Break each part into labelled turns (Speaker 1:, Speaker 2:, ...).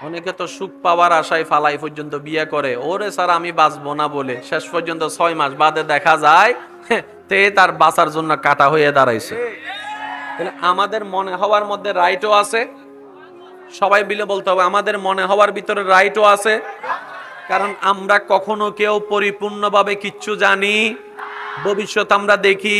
Speaker 1: অনেকে তো সুখ পাওয়ার আশায় ফালাই পর্যন্ত বিয়ে করে, ওরে স্যার আমি বাঁচবো না বলে শেষ পর্যন্ত 6 মাস বাদে দেখা যায় তে তার বাঁচার জন্য কাটা হয়ে দাঁড়াইছে। তাহলে আমাদের মনে হওয়ার মধ্যে রাইটও আছে, সবাই মিলে বলতে হবে আমাদের মনে হওয়ার ভিতরে রাইটও আছে, কারণ আমরা কখনো কেউ পরিপূর্ণভাবে কিচ্ছু জানি, ভবিষ্যৎ আমরা দেখি।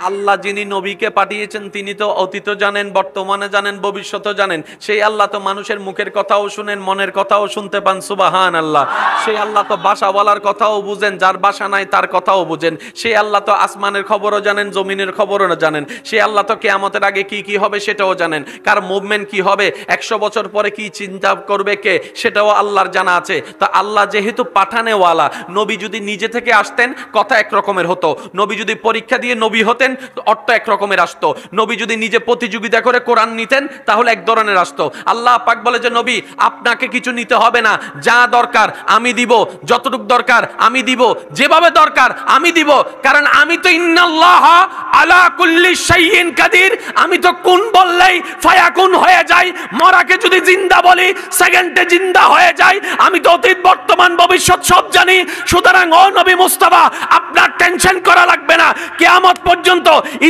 Speaker 1: আল্লাহ যিনি নবীকে পাঠিয়েছেন তিনি তো অতীত জানেন, বর্তমানে জানেন, ভবিষ্যৎও জানেন। সেই আল্লাহ তো মানুষের মুখের কথাও শুনেন, মনের কথাও শুনতে পান, সুবহান আল্লাহ। সেই আল্লাহ তো ভাষা বলার কথাও বুঝেন, যার ভাষা নাই তার কথাও বুঝেন। সেই আল্লাহ তো আসমানের খবরও জানেন, জমিনের খবরও জানেন। সেই আল্লাহ তো কিয়ামতের আগে কি কি হবে সেটাও জানেন, কার মুভমেন্ট কি হবে, 100 বছর পরে কি চিন্তা করবে কে, সেটাও আল্লাহর জানা আছে। তো আল্লাহ যেহেতু পাঠানেওয়ালা, নবী যদি নিজে থেকে আসতেন কথা এক রকমের হতো, নবী যদি পরীক্ষা দিয়ে নবী হতেন অর্থ এক রকমের আসতো, নবী যদি নিজে প্রতিযোগিতা করে কোরআন নিতেন তাহলে এক ধরনের আসতো। আল্লাহ পাক বলে যে নবী আপনাকে কিছু নিতে হবে না, যা দরকার আমি দিব, যতটুকু দরকার আমি দিব, যেভাবে দরকার আমি দিব, কারণ আমি তো ইন্নাল্লাহ আলা কুল্লি শাইইন কাদির, আমি তো কোন বললেই ফায়াকুন হয়ে যায়, মরাকে যদি জিন্দা বলি সেকেন্ডে জিন্দা হয়ে যায়, আমি তো অতীত বর্তমান ভবিষ্যৎ সব জানি। সুতরাং ও নবী মুস্তাফা আপনার টেনশন করা লাগবে না, কিয়ামত পর্যন্ত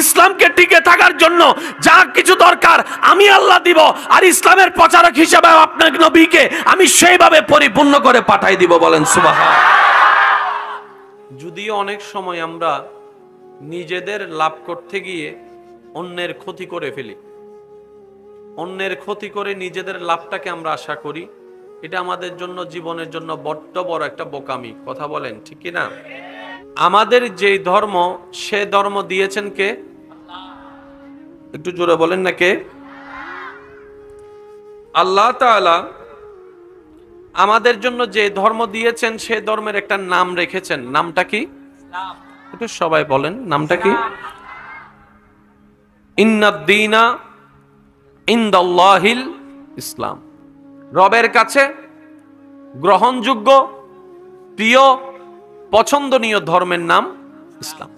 Speaker 1: ইসলামকে টিকে থাকার জন্য যা কিছু দরকার আমি আল্লাহ দিব, আর ইসলামের প্রচারক হিসেবে আপনার নবীকে আমি সেইভাবে পরিপূর্ণ করে পাঠাই দিব। বলেন সুবহান। যদিও অনেক সময় আমরা নিজেদের লাভ করতে গিয়ে অন্যের ক্ষতি করে ফেলি, অন্যের ক্ষতি করে নিজেদের লাভটাকে আমরা আশা করি, এটা আমাদের জন্য জীবনের জন্য বড্ড বড় একটা বোকামি। কথা বলেন ঠিক কি না? আমাদের যে ধর্ম সে ধর্ম দিয়েছেন কে? একটু জোরে বলেন না কে? আল্লাহ তাআলা আমাদের জন্য যে ধর্ম দিয়েছেন সে ধর্মের একটা নাম রেখেছেন, নামটা কি? একটু সবাই বলেন নামটা কি? ইন্নাদ-দীনা ইনদাল্লাহিল ইসলাম, রবের কাছে গ্রহণযোগ্য প্রিয় পছন্দনীয় ধর্মের নাম ইসলাম।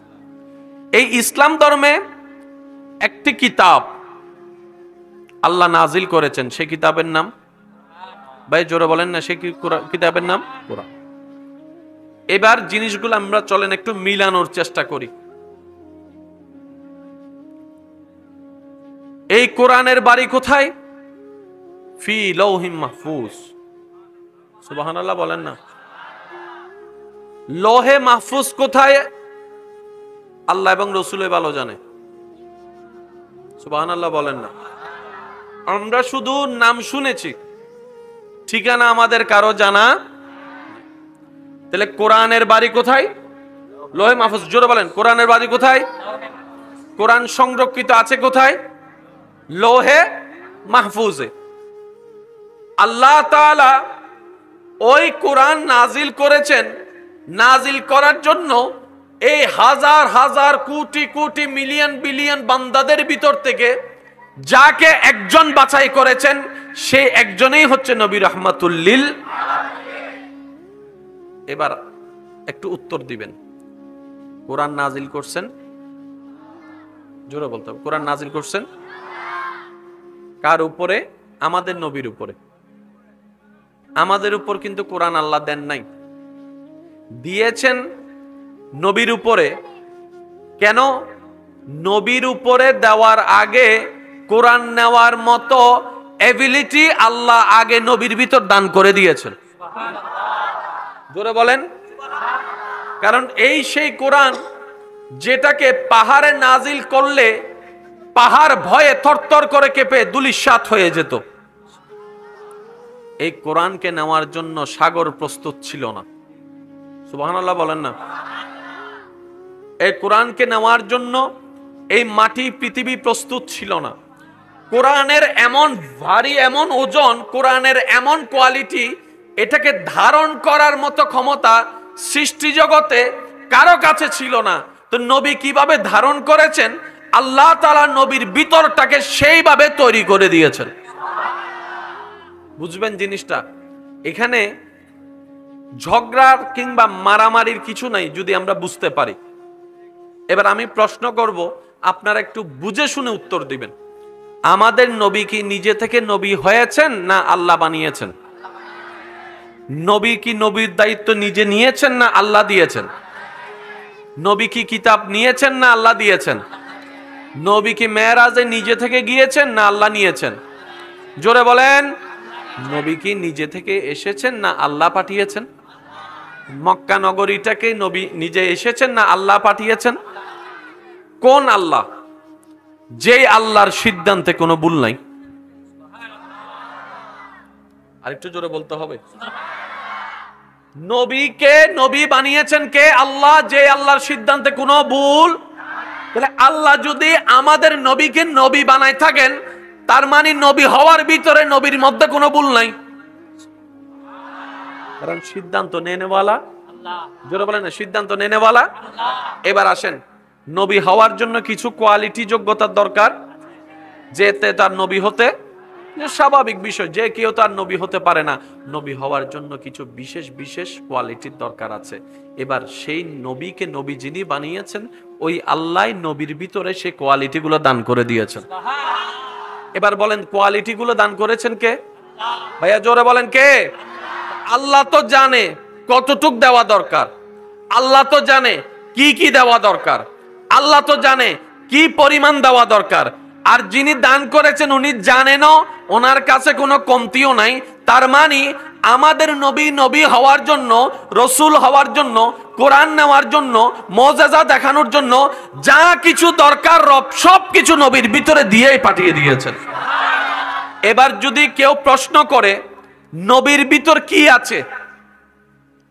Speaker 1: এই ইসলাম ধর্মে একটি কিতাব আল্লাহ নাজিল করেছেন, সেই কিতাবের নাম, ভাই জোরে বলেন না, সেই কিতাবের নাম কোরআন। এবার জিনিসগুলো আমরা চলেন একটু মিলানোর চেষ্টা করি। এই কোরআনের বাড়ি কোথায়? ফি লাউহিম মাহফুজ। সুবহানাল্লাহ বলেন না। লোহে মাহফুজ কোথায়? আল্লাহ এবং রসুলে ভালো জানে। সুবহানাল্লাহ বলেন না। আমরা শুধু নাম শুনেছি, ঠিকানা আমাদের কারো জানা। তাহলে কোরআনের বাড়ি কোথায়? লোহে মাহফুজ। জোরে বলেন কোরআনের বাড়ি কোথায়? কোরআন সংরক্ষিত আছে কোথায়? লোহে মাহফুজে। আল্লাহ তাআলা ওই কোরআন নাজিল করেছেন, নাজিল করার জন্য এই হাজার হাজার কোটি কোটি মিলিয়ন বিলিয়ন বান্দাদের ভিতর থেকে যাকে একজন বাছাই করেছেন সেই একজনেই হচ্ছে নবী রাহমাতুল লিল আলামিন। এবার একটু উত্তর দিবেন, কোরআন নাজিল করছেন, জোরে বলতে হবে, কোরআন নাজিল করছেন কার উপরে? আমাদের নবীর উপরে। আমাদের উপর কিন্তু কোরআন আল্লাহ দেন নাই, দিয়েছেন নবীর উপরে। কেন? নবীর উপরে দেওয়ার আগে কোরআন নেওয়ার মতো এবিলিটি আল্লাহ আগে নবীর ভিতর দান করে দিয়েছেন। জোরে বলেন। কারণ এই সেই কোরআন যেটাকে পাহাড়ে নাজিল করলে পাহাড় ভয়ে থরথর করে কেঁপে ধূলিসাৎ হয়ে যেত, এই কোরআনকে নেওয়ার জন্য সাগর প্রস্তুত ছিল না। সুবহানাল্লাহ বলেন না। এই কোরআনকে নেওয়ার জন্য এই মাটি পৃথিবী প্রস্তুত ছিল না। কোরআনের এমন ভারী, এমন ওজন, কোরআনের এমন কোয়ালিটি, এটাকে ধারণ করার মতো ক্ষমতা সৃষ্টি জগতে কারো কাছে ছিল না। তো নবী কিভাবে ধারণ করেছেন? আল্লাহ তাআলা নবীর ভিতরটাকে সেইভাবে তৈরি করে দিয়েছেন। বুঝবেন জিনিসটা। এখানে ঝগড়ার কিংবা মারামারির কিছু নাই যদি আমরা বুঝতে পারি। এবার আমি প্রশ্ন করব, আপনারা একটু বুঝে শুনে উত্তর দিবেন। আমাদের নবী কি নিজে থেকে নবী হয়েছেন না আল্লাহ বানিয়েছেন? নবী কি নবীর দায়িত্ব নিজে নিয়েছেন না আল্লাহ দিয়েছেন? নবী কি কিতাব নিয়েছেন না আল্লাহ দিয়েছেন? নবী কি মেরাজে নিজে থেকে গিয়েছেন না আল্লাহ নিয়েছেন? জোরে বলেন। নবী কি নিজে থেকে এসেছেন না আল্লাহ পাঠিয়েছেন? মক্কা নগরীটাকে নবী নিজে এসেছেন না আল্লাহ পাঠিয়েছেন? কোন আল্লাহ? যেই আল্লাহর সিদ্ধান্তে কোনো ভুল নাই। আরেকটু জোরে বলতে হবে। নবীকে নবী বানিয়েছেন কে? আল্লাহ। যে আল্লাহর সিদ্ধান্তে কোনো ভুল। তাহলে আল্লাহ যদি আমাদের নবীকে নবী বানায় থাকেন, তার মানে নবী হওয়ার ভিতরে নবীর মধ্যে কোনো ভুল নাই, কারণ সিদ্ধান্ত নেনেওয়ালা আল্লাহ। জোরে বলেন না, সিদ্ধান্ত নেনেওয়ালা আল্লাহ। এবার আসেন, নবী হওয়ার জন্য কিছু কোয়ালিটি যোগ্যতার দরকার, যেতে তার নবী হতে স্বাভাবিক বিষয়, যে কেউ তার নবী হতে পারে না। নবী হওয়ার জন্য কিছু বিশেষ বিশেষ কোয়ালিটির দরকার আছে। এবার সেই নবীকে নবী যিনি বানিয়েছেন, ওই আল্লাহ নবীর ভিতরে সেই কোয়ালিটিগুলো দান করে দিয়েছেন। এবার বলেন, কোয়ালিটিগুলো দান করেছেন কে? ভাইয়া জোরে বলেন কে? আল্লাহ তো জানে কতটুক দেওয়া দরকার, আল্লাহ তো জানে কি কি দেওয়া দরকার, আল্লাহ তো জানে কি পরিমাণ দেওয়া দরকার। আর যিনি দান করেছেন উনি জানেনও, ওনার কাছে কোনো কমতিও নাই। তার মানে আমাদের নবী নবী হওয়ার জন্য, রসুল হওয়ার জন্য, কোরআন নেওয়ার জন্য, মুজিজা দেখানোর জন্য যা কিছু দরকার রব সব কিছু নবীর ভিতরে দিয়েই পাঠিয়ে দিয়েছেন। এবার যদি কেউ প্রশ্ন করে নবীর ভিতর কি আছে,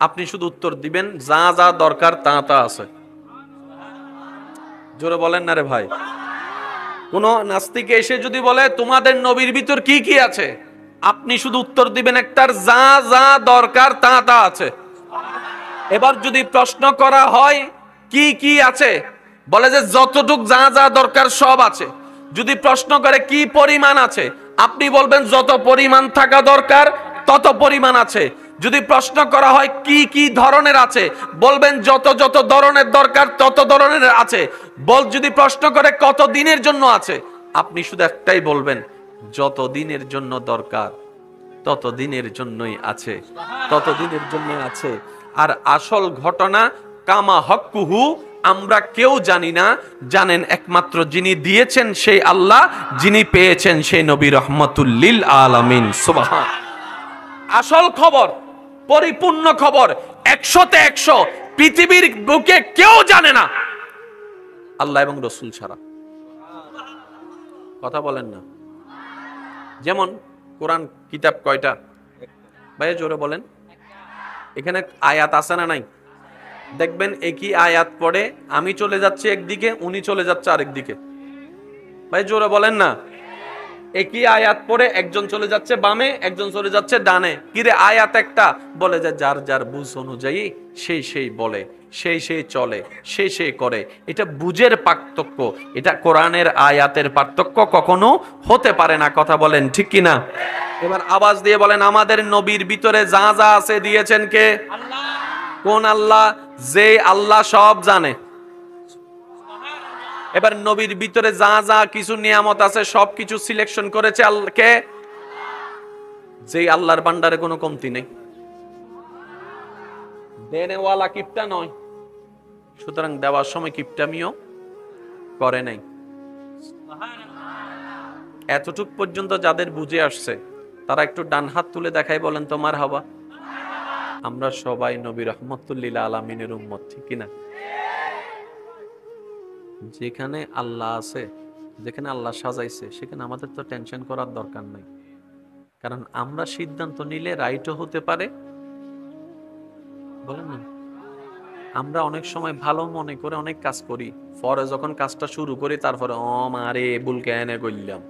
Speaker 1: আপনি শুধু উত্তর দিবেন যা যা দরকার তা তা আছে। জোরে বলেন না রে ভাই। কোন নাস্তিকে এসে যদি বলে তোমাদের নবীর ভিতর কি কি আছে, আপনি শুধু উত্তর দিবেন একটার, যা যা দরকার তা তা আছে। এবার যদি প্রশ্ন করা হয় কি কি আছে, বলে যে যতটুক যা যা দরকার সব আছে। যদি প্রশ্ন করে কি পরিমাণ আছে, আপনি বলবেন যত পরিমাণ থাকা দরকার তত পরিমাণ আছে। যদি প্রশ্ন করা হয় কি কি ধরনের আছে, বলবেন যত যত ধরনের দরকার তত ধরনের আছে। যদি প্রশ্ন করে কত দিনের জন্য আছে, আপনি শুধু একটাই বলবেন, যত দিনের জন্য দরকার তত দিনের জন্যই আছে, তত দিনের জন্য আছে। আর আসল ঘটনা কামা হক্কুহু আমরা কেউ জানি না, জানেন একমাত্র যিনি দিয়েছেন সেই আল্লাহ, যিনি পেয়েছেন সেই নবী রহমাতুল লিল আলামিন। সুবহান। আসল খবর, পরিপূর্ণ খবর, 100-তে 100 পৃথিবীর বুকে কেউ জানে না আল্লাহ এবং রসুল ছাড়া। কথা বলেন না। যেমন কোরআন কিতাব কয়টা ভাই জোরে বলেন? এখানে আয়াত আছে না নাই? দেখবেন একই আয়াত পড়ে আমি চলে যাচ্ছি একদিকে, উনি চলে যাচ্ছে আরেক দিকে। ভাই জোরে বলেন না। একই আয়াত পড়ে একজন চলে যাচ্ছে বামে, একজন চলে যাচ্ছে ডানে। কিরে আয়াত একটা, বলে যে যার যার বুঝ অনুযায়ী সেই সেই বলে, সেই সেই চলে, সেই সেই করে। এটা বুঝের পার্থক্য, এটা কোরআনের আয়াতের পার্থক্য কখনো হতে পারে না। কথা বলেন ঠিক কিনা? এবার আওয়াজ দিয়ে বলেন, আমাদের নবীর ভিতরে যা যা আছে দিয়েছেন কে? আল্লাহ। কোন আল্লাহ? যে আল্লাহ সব জানে। এবার নবীর ভিতরে যা যা কিছু নিয়ামত আছে সব কিছু সিলেকশন করেছে কে? যে আল্লাহর ভান্ডারে কোনো কমতি নেই, দেনেওয়ালা কিপটা নয়, সুতরাং দেওয়ার সময় কিপটামিও করে নাই। এতটুক পর্যন্ত যাদের বুঝে আসছে তারা একটু ডান হাত তুলে দেখাই বলেন তো মারহাবা। আমরা সবাই নবী রহমাতুল লিল আলামিনের উম্মত, ঠিক কিনা? যেখানে আল্লাহ আছে, যেখানে আল্লাহ সাজাইছে, সেখানে আমাদের তো টেনশন করার দরকার নাই, কারণ আমরা সিদ্ধান্ত নিলে রাইটও হতে পারে। বলেন না, আমরা অনেক সময় ভালো মনে করে অনেক কাজ করি, পরে যখন কাজটা শুরু করি তারপরে ও মারে ভুলকে এনে করলাম,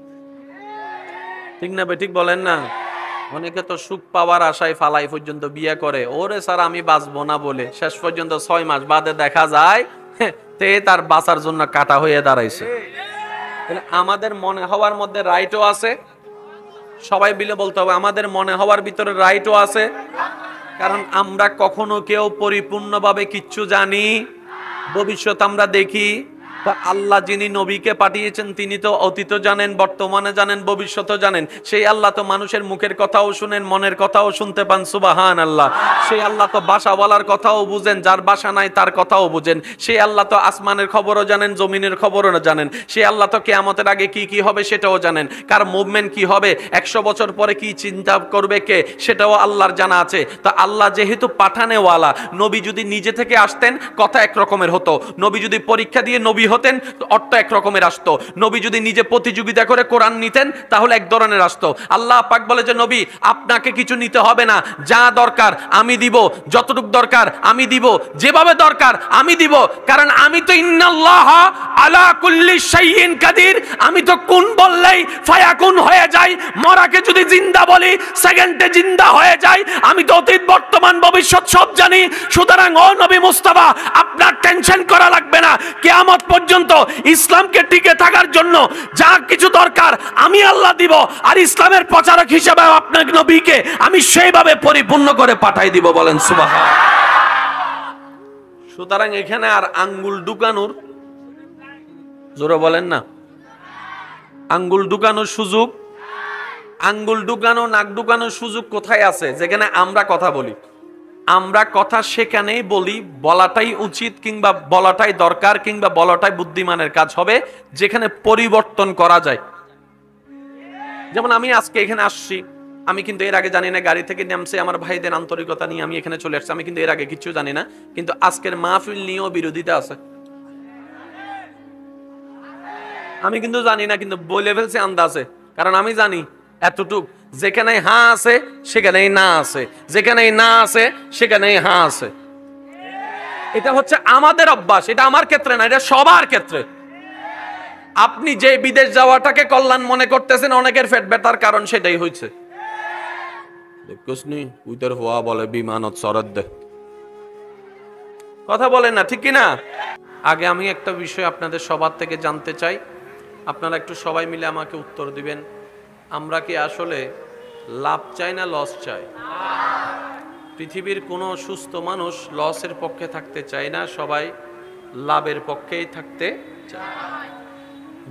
Speaker 1: ঠিক না বে ঠিক বলেন না? অনেকে তো সুখ পাওয়ার আশায় ফালাই পর্যন্ত বিয়ে করে, ওরে স্যার আমি বাঁচবো না বলে, শেষ পর্যন্ত 6 মাস বাদে দেখা যায় তে তার বাঁচার জন্য কাটা হয়ে দাঁড়াইছে। আমাদের মনে হওয়ার মধ্যে রাইটও আছে, সবাই মিলে বলতে হবে আমাদের মনে হওয়ার ভিতরে রাইটও আছে, কারণ আমরা কখনো কেউ পরিপূর্ণভাবে কিচ্ছু জানি, ভবিষ্যৎ আমরা দেখি তা আল্লাহ যিনি নবীকে পাঠিয়েছেন তিনি তো অতীত জানেন, বর্তমানে জানেন, ভবিষ্যৎও জানেন। সেই আল্লাহ তো মানুষের মুখের কথাও শুনেন, মনের কথাও শুনতে পান। সুবহানাল্লাহ। সেই আল্লাহ তো বাসাওয়ালার কথাও বুঝেন, যার বাসা নাই তার কথাও বুঝেন। সেই আল্লাহ তো আসমানের খবরও জানেন, জমিনের খবরও জানেন। সেই আল্লাহ তো কিয়ামতের আগে কি কি হবে সেটাও জানেন, কার মুভমেন্ট কি হবে, 100 বছর পরে কি চিন্তা করবে কে, সেটাও আল্লাহর জানা আছে। তা আল্লাহ যেহেতু পাঠানেওয়ালা, নবী যদি নিজে থেকে আসতেন কথা এক রকমের হতো, নবী যদি পরীক্ষা দিয়ে নবী হতেন অর্থ এক রকমের আসতো, নবী যদি নিজে প্রতিযোগিতা করে কোরআন নিতেন তাহলে এক ধরনের আসতো। আল্লাহ পাক বলে যে নবী আপনাকে কিছু নিতে হবে না, যা দরকার আমি দিব, যতটুক দরকার আমি দিব, যেভাবে দরকার আমি দিব, কারণ আমি তো ইন্নাল্লাহ আলা কুল্লি শাইইন কাদির, আমি তো কুন বললেই ফায়াকুন হয়ে যায়। মরাকে যদি জিন্দা বলি সেকেন্ডে জিন্দা হয়ে যায়। আমি তো অতীত বর্তমান ভবিষ্যৎ সব জানি। সুতরাং ও নবী মুস্তাফা আপনার টেনশন করা লাগবে না। কিয়ামত পর্যন্ত ইসলামকে টিকে থাকার জন্য যা কিছু দরকার আমি আল্লাহ দিব, আর ইসলামের প্রচারক হিসেবে আপনার নবীকে আমি সেইভাবে পরিপূর্ণ করে পাঠাই দিব। বলেন সুবহানাল্লাহ। সুতরাং এখানে আর আঙ্গুল ঢুকানোর, জোরে বলেন না, আঙ্গুল ঢুকানোর সুযোগ, আঙ্গুল ঢুকানো নাক ঢুকানোর সুযোগ কোথায় আছে? যেখানে আমরা কথা বলি, আমরা কথা সেখানেই বলি, বলাটাই উচিত কিংবা বলাটাই দরকার কিংবা বলাটাই বুদ্ধিমানের কাজ হবে, যেখানে পরিবর্তন করা যায়। যেমন আমি আজকে এখানে আসছি, আমি কিন্তু এর আগে জানি না, গাড়ি থেকে নামছে আমার ভাইদের আন্তরিকতা নিয়ে আমি এখানে চলে আসছি, আমি কিন্তু এর আগে কিছু জানি না, কিন্তু আজকের মাহফিল নিয়েও বিরোধিতা আছে। আমি কিন্তু জানি না, কিন্তু বলে ফেলছি আন্দাজে, কারণ আমি জানি এতটুক, যেখানে হ্যাঁ আছে সেখানেই না আছে, যেখানেই না আছে সেখানেই হ্যাঁ আছে। এটা হচ্ছে আমাদের অভ্যাস, এটা আমার ক্ষেত্রে না, এটা সবার ক্ষেত্রে। আপনি যে বিদেশ যাওয়াটাকে কল্যাণ মনে করতেছেন, অনেকের পেট ব্যথার কারণ সেটাই হয়েছে। দেখছনি উইটার হওয়া বলে বিমানত সরদ দে, কথা বলেন না, ঠিক কি না? আগে আমি একটা বিষয় আপনাদের সবার থেকে জানতে চাই, আপনারা একটু সবাই মিলে আমাকে উত্তর দিবেন। আমরা কি আসলে লাভ চাই না লস চাই? পৃথিবীর কোনো সুস্থ মানুষ লসের পক্ষে থাকতে চায় না, সবাই লাভের পক্ষেই থাকতে চায়।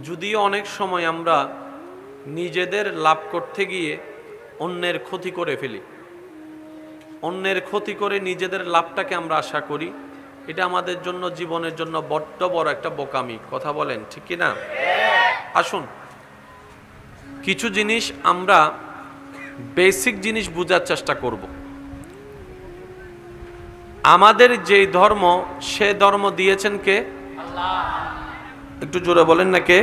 Speaker 1: যদিও অনেক সময় আমরা নিজেদের লাভ করতে গিয়ে অন্যের ক্ষতি করে ফেলি, অন্যের ক্ষতি করে নিজেদের লাভটাকে আমরা আশা করি, এটা আমাদের জন্য জীবনের জন্য বড্ড বড় একটা বোকামি। কথা বলেন ঠিক কি না? আসুন কিছু জিনিস আমরা বেসিক জিনিস বোঝার চেষ্টা করব। আমাদের যেই ধর্ম, সে ধর্ম দিয়েছেন কে? আল্লাহ। একটু জোরে বলেন না কে?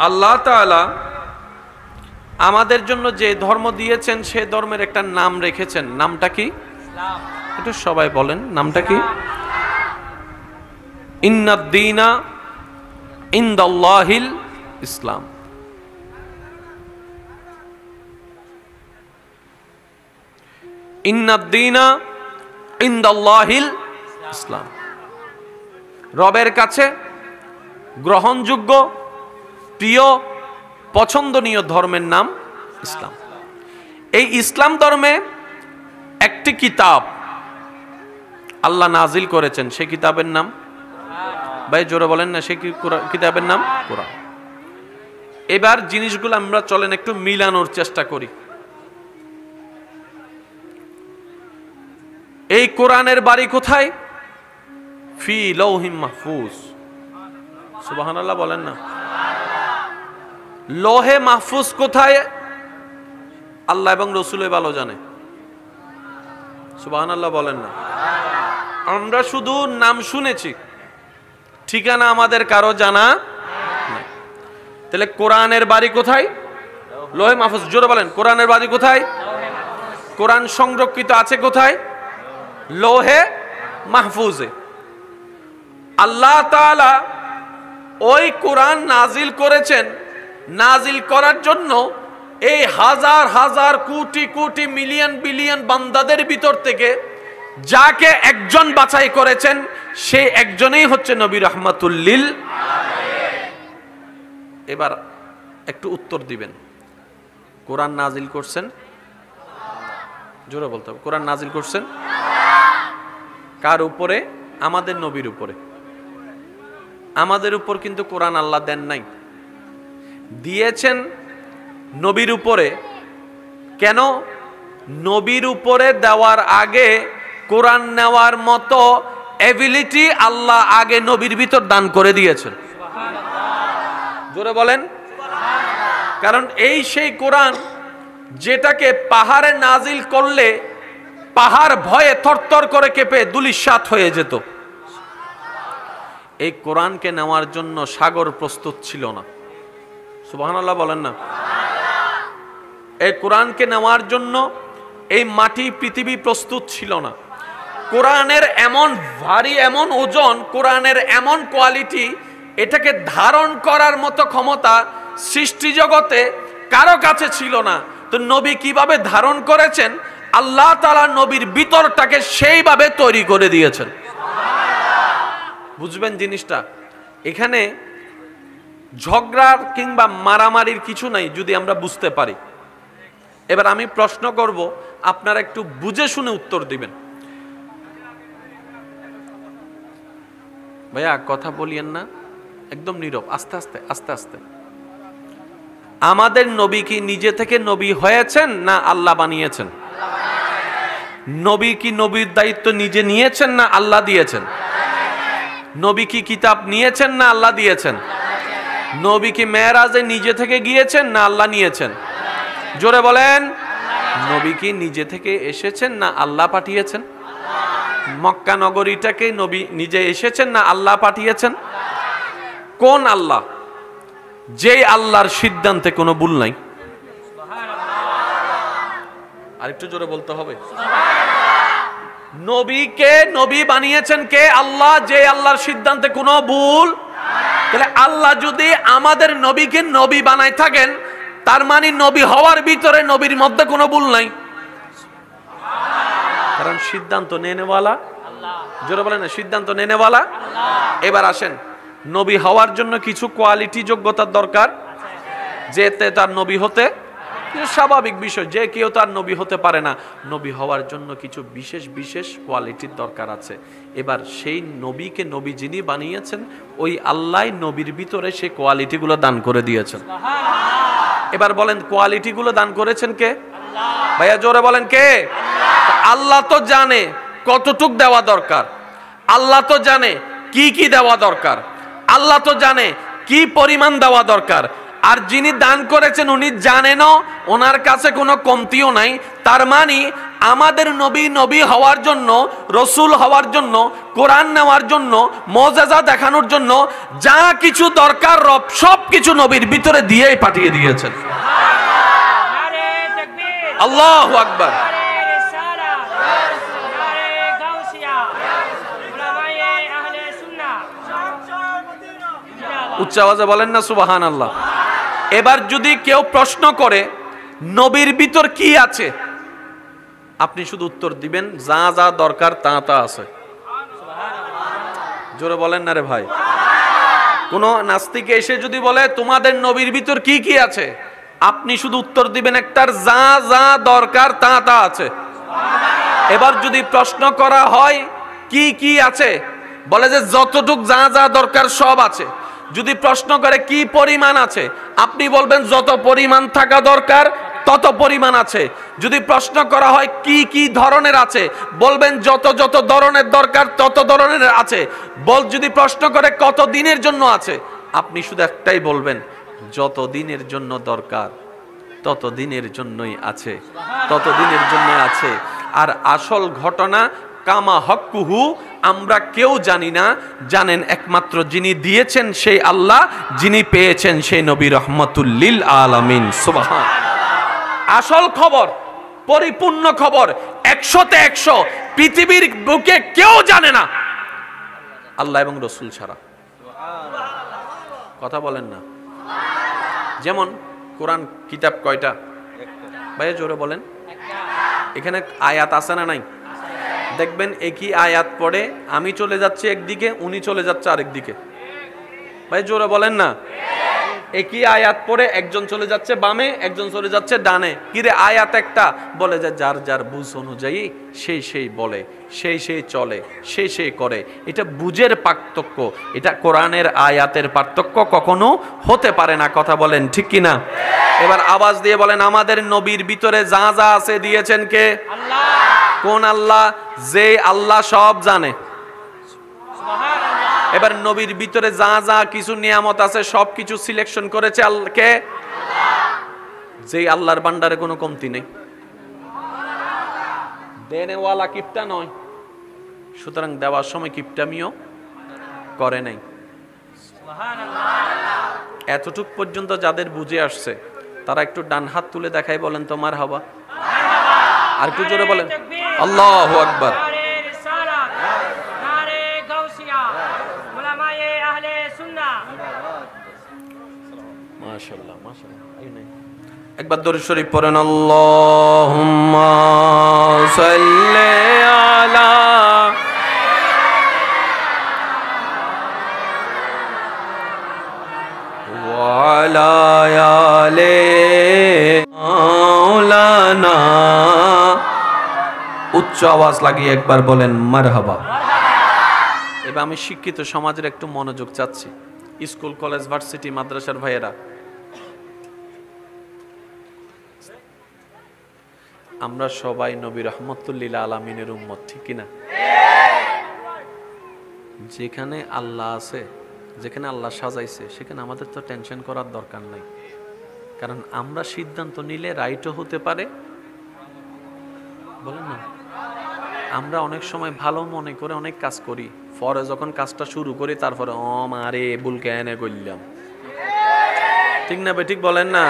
Speaker 1: আল্লাহ তাআলা আমাদের জন্য যে ধর্ম দিয়েছেন সে ধর্মের একটা নাম রেখেছেন। নামটা কি? ইসলাম। একটু সবাই বলেন নামটা কি? ইন্নাদ-দীনা ইনদাল্লাহিল ইসলাম। ইন্নাদ-দীনা ইনদাল্লাহিল ইসলাম। রবের কাছে গ্রহণযোগ্য, প্রিয়, পছন্দনীয় ধর্মের নাম ইসলাম। এই ইসলাম ধর্মে একটি কিতাব আল্লাহ নাজিল করেছেন, সেই কিতাবের নাম, ভাই জোরে বলেন না, সেই কিতাবের নাম কোরআন। এবার জিনিসগুলো আমরা চলেন একটু মিলানোর চেষ্টা করি। এই কোরআনের বাড়ি কোথায়? ফি লাউহিম মাহফুজ। সুবহানাল্লাহ বলেন না। লোহে মাহফুজ কোথায়? আল্লাহ এবং রসুল ভালো জানে। সুবহানাল্লাহ বলেন না। আমরা শুধু নাম শুনেছি, ঠিকানা আমাদের কারো জানা নাই। তাহলে কোরআনের বাড়ি কোথায়? লোহে মাহফুজ। জোরে বলেন কোরআনের বাড়ি কোথায়? কোরআন সংরক্ষিত আছে কোথায়? লোহে মাহফুজে। আল্লাহ তাআলা ওই কোরআন নাজিল করেছেন, নাজিল করার জন্য এই হাজার হাজার কোটি কোটি মিলিয়ন বিলিয়ন বান্দাদের ভিতর থেকে যাকে একজন বাছাই করেছেন, সেই একজনেই হচ্ছে নবী রাহমাতুল লিল আলামিন। এবার একটু উত্তর দিবেন, কোরআন নাজিল করছেন, জোরে বলতে হবে, কোরআন নাজিল করছেন কার উপরে? আমাদের নবীর উপরে। আমাদের উপর কিন্তু কোরআন আল্লাহ দেন নাই, দিয়েছেন নবীর উপরে। কেন? নবীর উপরে দেওয়ার আগে কোরআন নেওয়ার মতো এবিলিটি আল্লাহ আগে নবীর ভিতর দান করে দিয়েছেন। জোরে বলেন। কারণ এই সেই কোরআন যেটাকে পাহাড়ে নাজিল করলে পাহাড় ভয়ে থরথর করে কেঁপে ধূলিসাৎ হয়ে যেত। এই কোরআনকে নেওয়ার জন্য সাগর প্রস্তুত ছিল না। সুবহানাল্লাহ বলেন না। এই কোরআনকে নেওয়ার জন্য এই মাটি পৃথিবী প্রস্তুত ছিল না। কোরআনের এমন ভারী, এমন ওজন, কোরআনের এমন কোয়ালিটি, এটাকে ধারণ করার মতো ক্ষমতা সৃষ্টি জগতে কারো কাছে ছিল না। তো নবী কিভাবে ধারণ করেছেন? আল্লাহ তাআলা নবীর ভিতরটাকে সেইভাবে তৈরি করে দিয়েছেন। বুঝবেন জিনিসটা। এখানে ঝগড়ার কিংবা মারামারির কিছু নাই যদি আমরা বুঝতে পারি। এবার আমি প্রশ্ন করব, আপনারা একটু বুঝে শুনে উত্তর দিবেন। ভাইয়া কথা বলিয়েন না, একদম নীরব, আস্তে আস্তে আস্তে আস্তে। আমাদের নবী কি নিজে থেকে নবী হয়েছেন না আল্লাহ বানিয়েছেন? নবী কি নবীর দায়িত্ব নিজে নিয়েছেন না আল্লাহ দিয়েছেন? নবী কি কিতাব নিয়েছেন না আল্লাহ দিয়েছেন? নবী কি মেরাজে নিজে থেকে গিয়েছেন না আল্লাহ নিয়েছেন? জোরে বলেন। নবী কি নিজে থেকে এসেছেন না আল্লাহ পাঠিয়েছেন? মক্কা নগরীটাকে নবী নিজে এসেছেন না আল্লাহ পাঠিয়েছেন? কোন আল্লাহ? যেই আল্লাহর সিদ্ধান্তে কোনো ভুল নাই। আরেকটু জোরে বলতে হবে। নবীকে নবী বানিয়েছেন কে? আল্লাহ। যে আল্লাহর সিদ্ধান্তে কোনো ভুল। তাহলে আল্লাহ যদি আমাদের নবীকে নবী বানায় থাকেন, তার মানে নবী হওয়ার ভিতরে নবীর মধ্যে কোনো ভুল নাই। কারণ সিদ্ধান্ত নেনেওয়ালা আল্লাহ। জোরে বলেন না, সিদ্ধান্ত নেনেওয়ালা আল্লাহ। এবার আসেন, নবী হওয়ার জন্য কিছু কোয়ালিটি, যোগ্যতার দরকার। যেতে তার নবী হতে স্বাভাবিক বিষয়, যে কেউ তার নবী হতে পারে না। নবী হওয়ার জন্য কিছু বিশেষ বিশেষ কোয়ালিটির দরকার আছে। এবার সেই নবীকে নবী যিনি বানিয়েছেন, ওই আল্লাহ নবীর ভিতরে সেই কোয়ালিটিগুলো দান করে দিয়েছেন। এবার বলেন, কোয়ালিটিগুলো দান করেছেন কে? আল্লাহ। ভাইয়া জোরে বলেন কে? আল্লাহ। আল্লাহ তো জানে কতটুক দেওয়া দরকার, আল্লাহ তো জানে কি কি দেওয়া দরকার, আল্লাহ তো জানে কি পরিমাণ দেওয়া দরকার। আর যিনি দান করেছেন উনি জানেনও, ওনার কাছে কোনো কমতিও নাই। তার মানে আমাদের নবী নবী হওয়ার জন্য, রসুল হওয়ার জন্য, কোরআন নেওয়ার জন্য, মুজিজা দেখানোর জন্য যা কিছু দরকার রব সব কিছু নবীর ভিতরে দিয়েই পাঠিয়ে দিয়েছেন। আল্লাহু আকবার। উচ্চ আওয়াজে বলেন না সুবহানাল্লাহ। এবার যদি কেউ প্রশ্ন করে নবীর ভিতর কি আছে, আপনি শুধু উত্তর দিবেন যা যা দরকার তা তা আছে। জোরে বলেন না রে ভাই। কোন নাস্তিকে এসে যদি বলে তোমাদের নবীর ভিতর কি কি আছে, আপনি শুধু উত্তর দিবেন একটার, যা যা দরকার তা তা আছে। এবার যদি প্রশ্ন করা হয় কি কি আছে, বলে যে যতটুক যা যা দরকার সব আছে। যদি প্রশ্ন করে কি পরিমাণ আছে, আপনি বলবেন যত পরিমাণ থাকা দরকার তত পরিমাণ আছে। যদি প্রশ্ন করা হয় কি কি ধরনের আছে, বলবেন যত যত ধরনের দরকার তত ধরনের আছে। যদি প্রশ্ন করে কত দিনের জন্য আছে, আপনি শুধু একটাই বলবেন, যত দিনের জন্য দরকার তত দিনের জন্যই আছে, তত দিনের জন্য আছে। আর আসল ঘটনা কামা হক্কুহু আমরা কেউ জানি না, জানেন একমাত্র যিনি দিয়েছেন সেই আল্লাহ, যিনি পেয়েছেন সেই নবী রহমাতুল লিল আলামিন। সুবহান। আসল খবর, পরিপূর্ণ খবর, 100তে 100 পৃথিবীর বুকে কেউ জানে না আল্লাহ এবং রসুল ছাড়া। কথা বলেন না। যেমন কোরআন কিতাব কয়টা? ভাইয়া জোরে বলেন। এখানে আয়াত আছে না নাই? দেখবেন একই আয়াত পড়ে আমি চলে যাচ্ছি একদিকে, উনি চলে যাচ্ছে আরেক দিকে। ভাই জোরে বলেন না। একই আয়াত পড়ে একজন চলে যাচ্ছে বামে, একজন চলে যাচ্ছে ডানে। কিরে আয়াত একটা, বলে যে যার যার বুঝ অনুযায়ী সেই সেই বলে, সেই সেই চলে, সেই সেই করে। এটা বুঝের পার্থক্য, এটা কোরআনের আয়াতের পার্থক্য কখনো হতে পারে না। কথা বলেন ঠিক কিনা? এবার আওয়াজ দিয়ে বলেন, আমাদের নবীর ভিতরে যা যা আছে দিয়েছেন কে? আল্লাহ। কোন আল্লাহ? যে আল্লাহ সব জানে। এবার নবীর ভিতরে যা যা কিছু নিয়ামত আছে সব কিছু সিলেকশন করেছে কে? যে আল্লাহর ভান্ডারে কোনো কমতি নেই, দেনেওয়ালা কিপটা নয়, সুতরাং দেওয়ার সময় কিপটামিও করে নাই। এতটুক পর্যন্ত যাদের বুঝে আসছে তারা একটু ডান হাত তুলে দেখায়, বলেন তো মারহাবা। আর একটু জোরে বলেন আল্লাহু আকবার। মাশাআল্লাহ মাশাআল্লাহ। একবার দরুদ শরীফ পড়েন, আল্লাহুম্মা সাল্লি আলা ওয়া আলা আলি মাওলানা। উচ্চ আওয়াজ লাগিয়ে একবার বলেন মারহাবা। এবার আমি শিক্ষিত সমাজের একটু মনোযোগ চাচ্ছি। স্কুল কলেজ ভার্সিটি মাদ্রাসার ভাইয়েরা, আমরা সবাই নবী রাহমাতুল্লিল আলামিনের উম্মত, ঠিক কিনা? যেখানে আল্লাহ আছে, যেখানে আল্লাহ সাজাইছে, সেখানে আমাদের তো টেনশন করার দরকার নাই। কারণ আমরা সিদ্ধান্ত নিলে রাইটও হতে পারে, বলেন না? আমরা অনেক সময় ভালো মনে করে অনেক কাজ করি, পরে যখন কাজটা শুরু করি তারপরে ও মারে বুলকে এনে করলাম, ঠিক না? ঠিক বলেন না?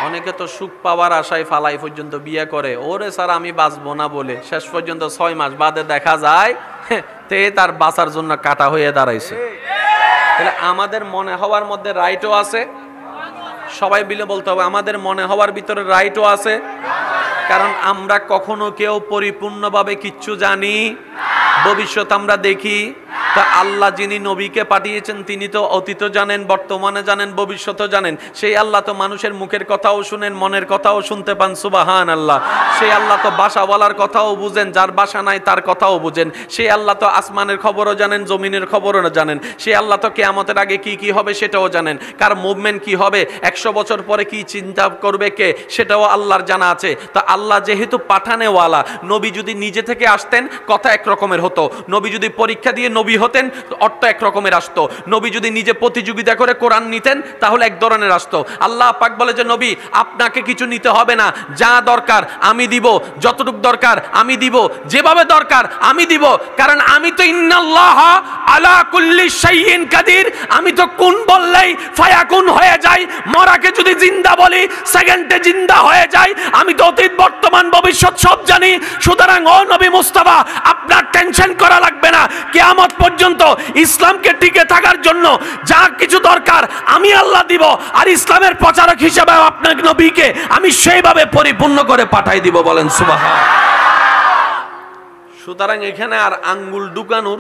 Speaker 1: অনেকে তো সুখ পাওয়ার আশায় ফালাই পর্যন্ত বিয়ে করে, ওরে স্যার আমি বাঁচবো না বলে শেষ পর্যন্ত 6 মাস বাদে দেখা যায় তে তার বাঁচার জন্য কাটা হয়ে দাঁড়াইছে। তাহলে আমাদের মনে হওয়ার মধ্যে রাইটও আছে, সবাই মিলে বলতে হবে আমাদের মনে হওয়ার ভিতরে রাইটও আছে। কারণ আমরা কখনো কেউ পরিপূর্ণভাবে কিচ্ছু জানি, ভবিষ্যৎ আমরা দেখি। তা আল্লাহ যিনি নবীকে পাঠিয়েছেন তিনি তো অতীত জানেন, বর্তমানে জানেন, ভবিষ্যৎও জানেন। সেই আল্লাহ তো মানুষের মুখের কথাও শুনেন, মনের কথাও শুনতে পান, সুবহানাল্লাহ। সেই আল্লাহ তো বাসাওয়ালার কথাও বুঝেন, যার বাসা নাই তার কথাও বুঝেন। সেই আল্লাহ তো আসমানের খবরও জানেন, জমিনের খবরও জানেন। সেই আল্লাহ তো কিয়ামতের আগে কি কি হবে সেটাও জানেন, কার মুভমেন্ট কি হবে, 100 বছর পরে কি চিন্তা করবে কে, সেটাও আল্লাহর জানা আছে। তা আল্লাহ যেহেতু পাঠানেওয়ালা, নবী যদি নিজে থেকে আসতেন কথা এক রকমের হতো, নবী যদি পরীক্ষা দিয়ে নবী হতেন অর্থ এক রকমের আসতো, নবী যদি নিজে প্রতিযোগিতা করে কোরআন নিতেন তাহলে এক ধরনের আসতো। আল্লাহ পাক বলে যে নবী আপনাকে কিছু নিতে হবে না, যা দরকার আমি দিব, যতটুক দরকার আমি দিব, যেভাবে দরকার আমি দিব। কারণ আমি তো ইন্নাল্লাহ আলা কুল্লি শাইইন কাদির, আমি তো কুন বললেই ফায়াকুন হয়ে যায়। মরাকে যদি জিন্দা বলি সেকেন্ডে জিন্দা হয়ে যায়। আমি তো অতীত বর্তমান ভবিষ্যৎ সব জানি। সুতরাং ও নবী মুস্তাফা আপনার টেনশন করা লাগবে না। কিয়ামত পর্যন্ত ইসলামকে টিকে থাকার জন্য যা কিছু দরকার আমি আল্লাহ দিব, আর ইসলামের প্রচারক হিসেবে আপনার নবীকে আমি সেইভাবে পরিপূর্ণ করে পাঠাই দিব। বলেন সুবহানাল্লাহ। সুতরাং এখানে আর আঙ্গুল ঢুকানোর,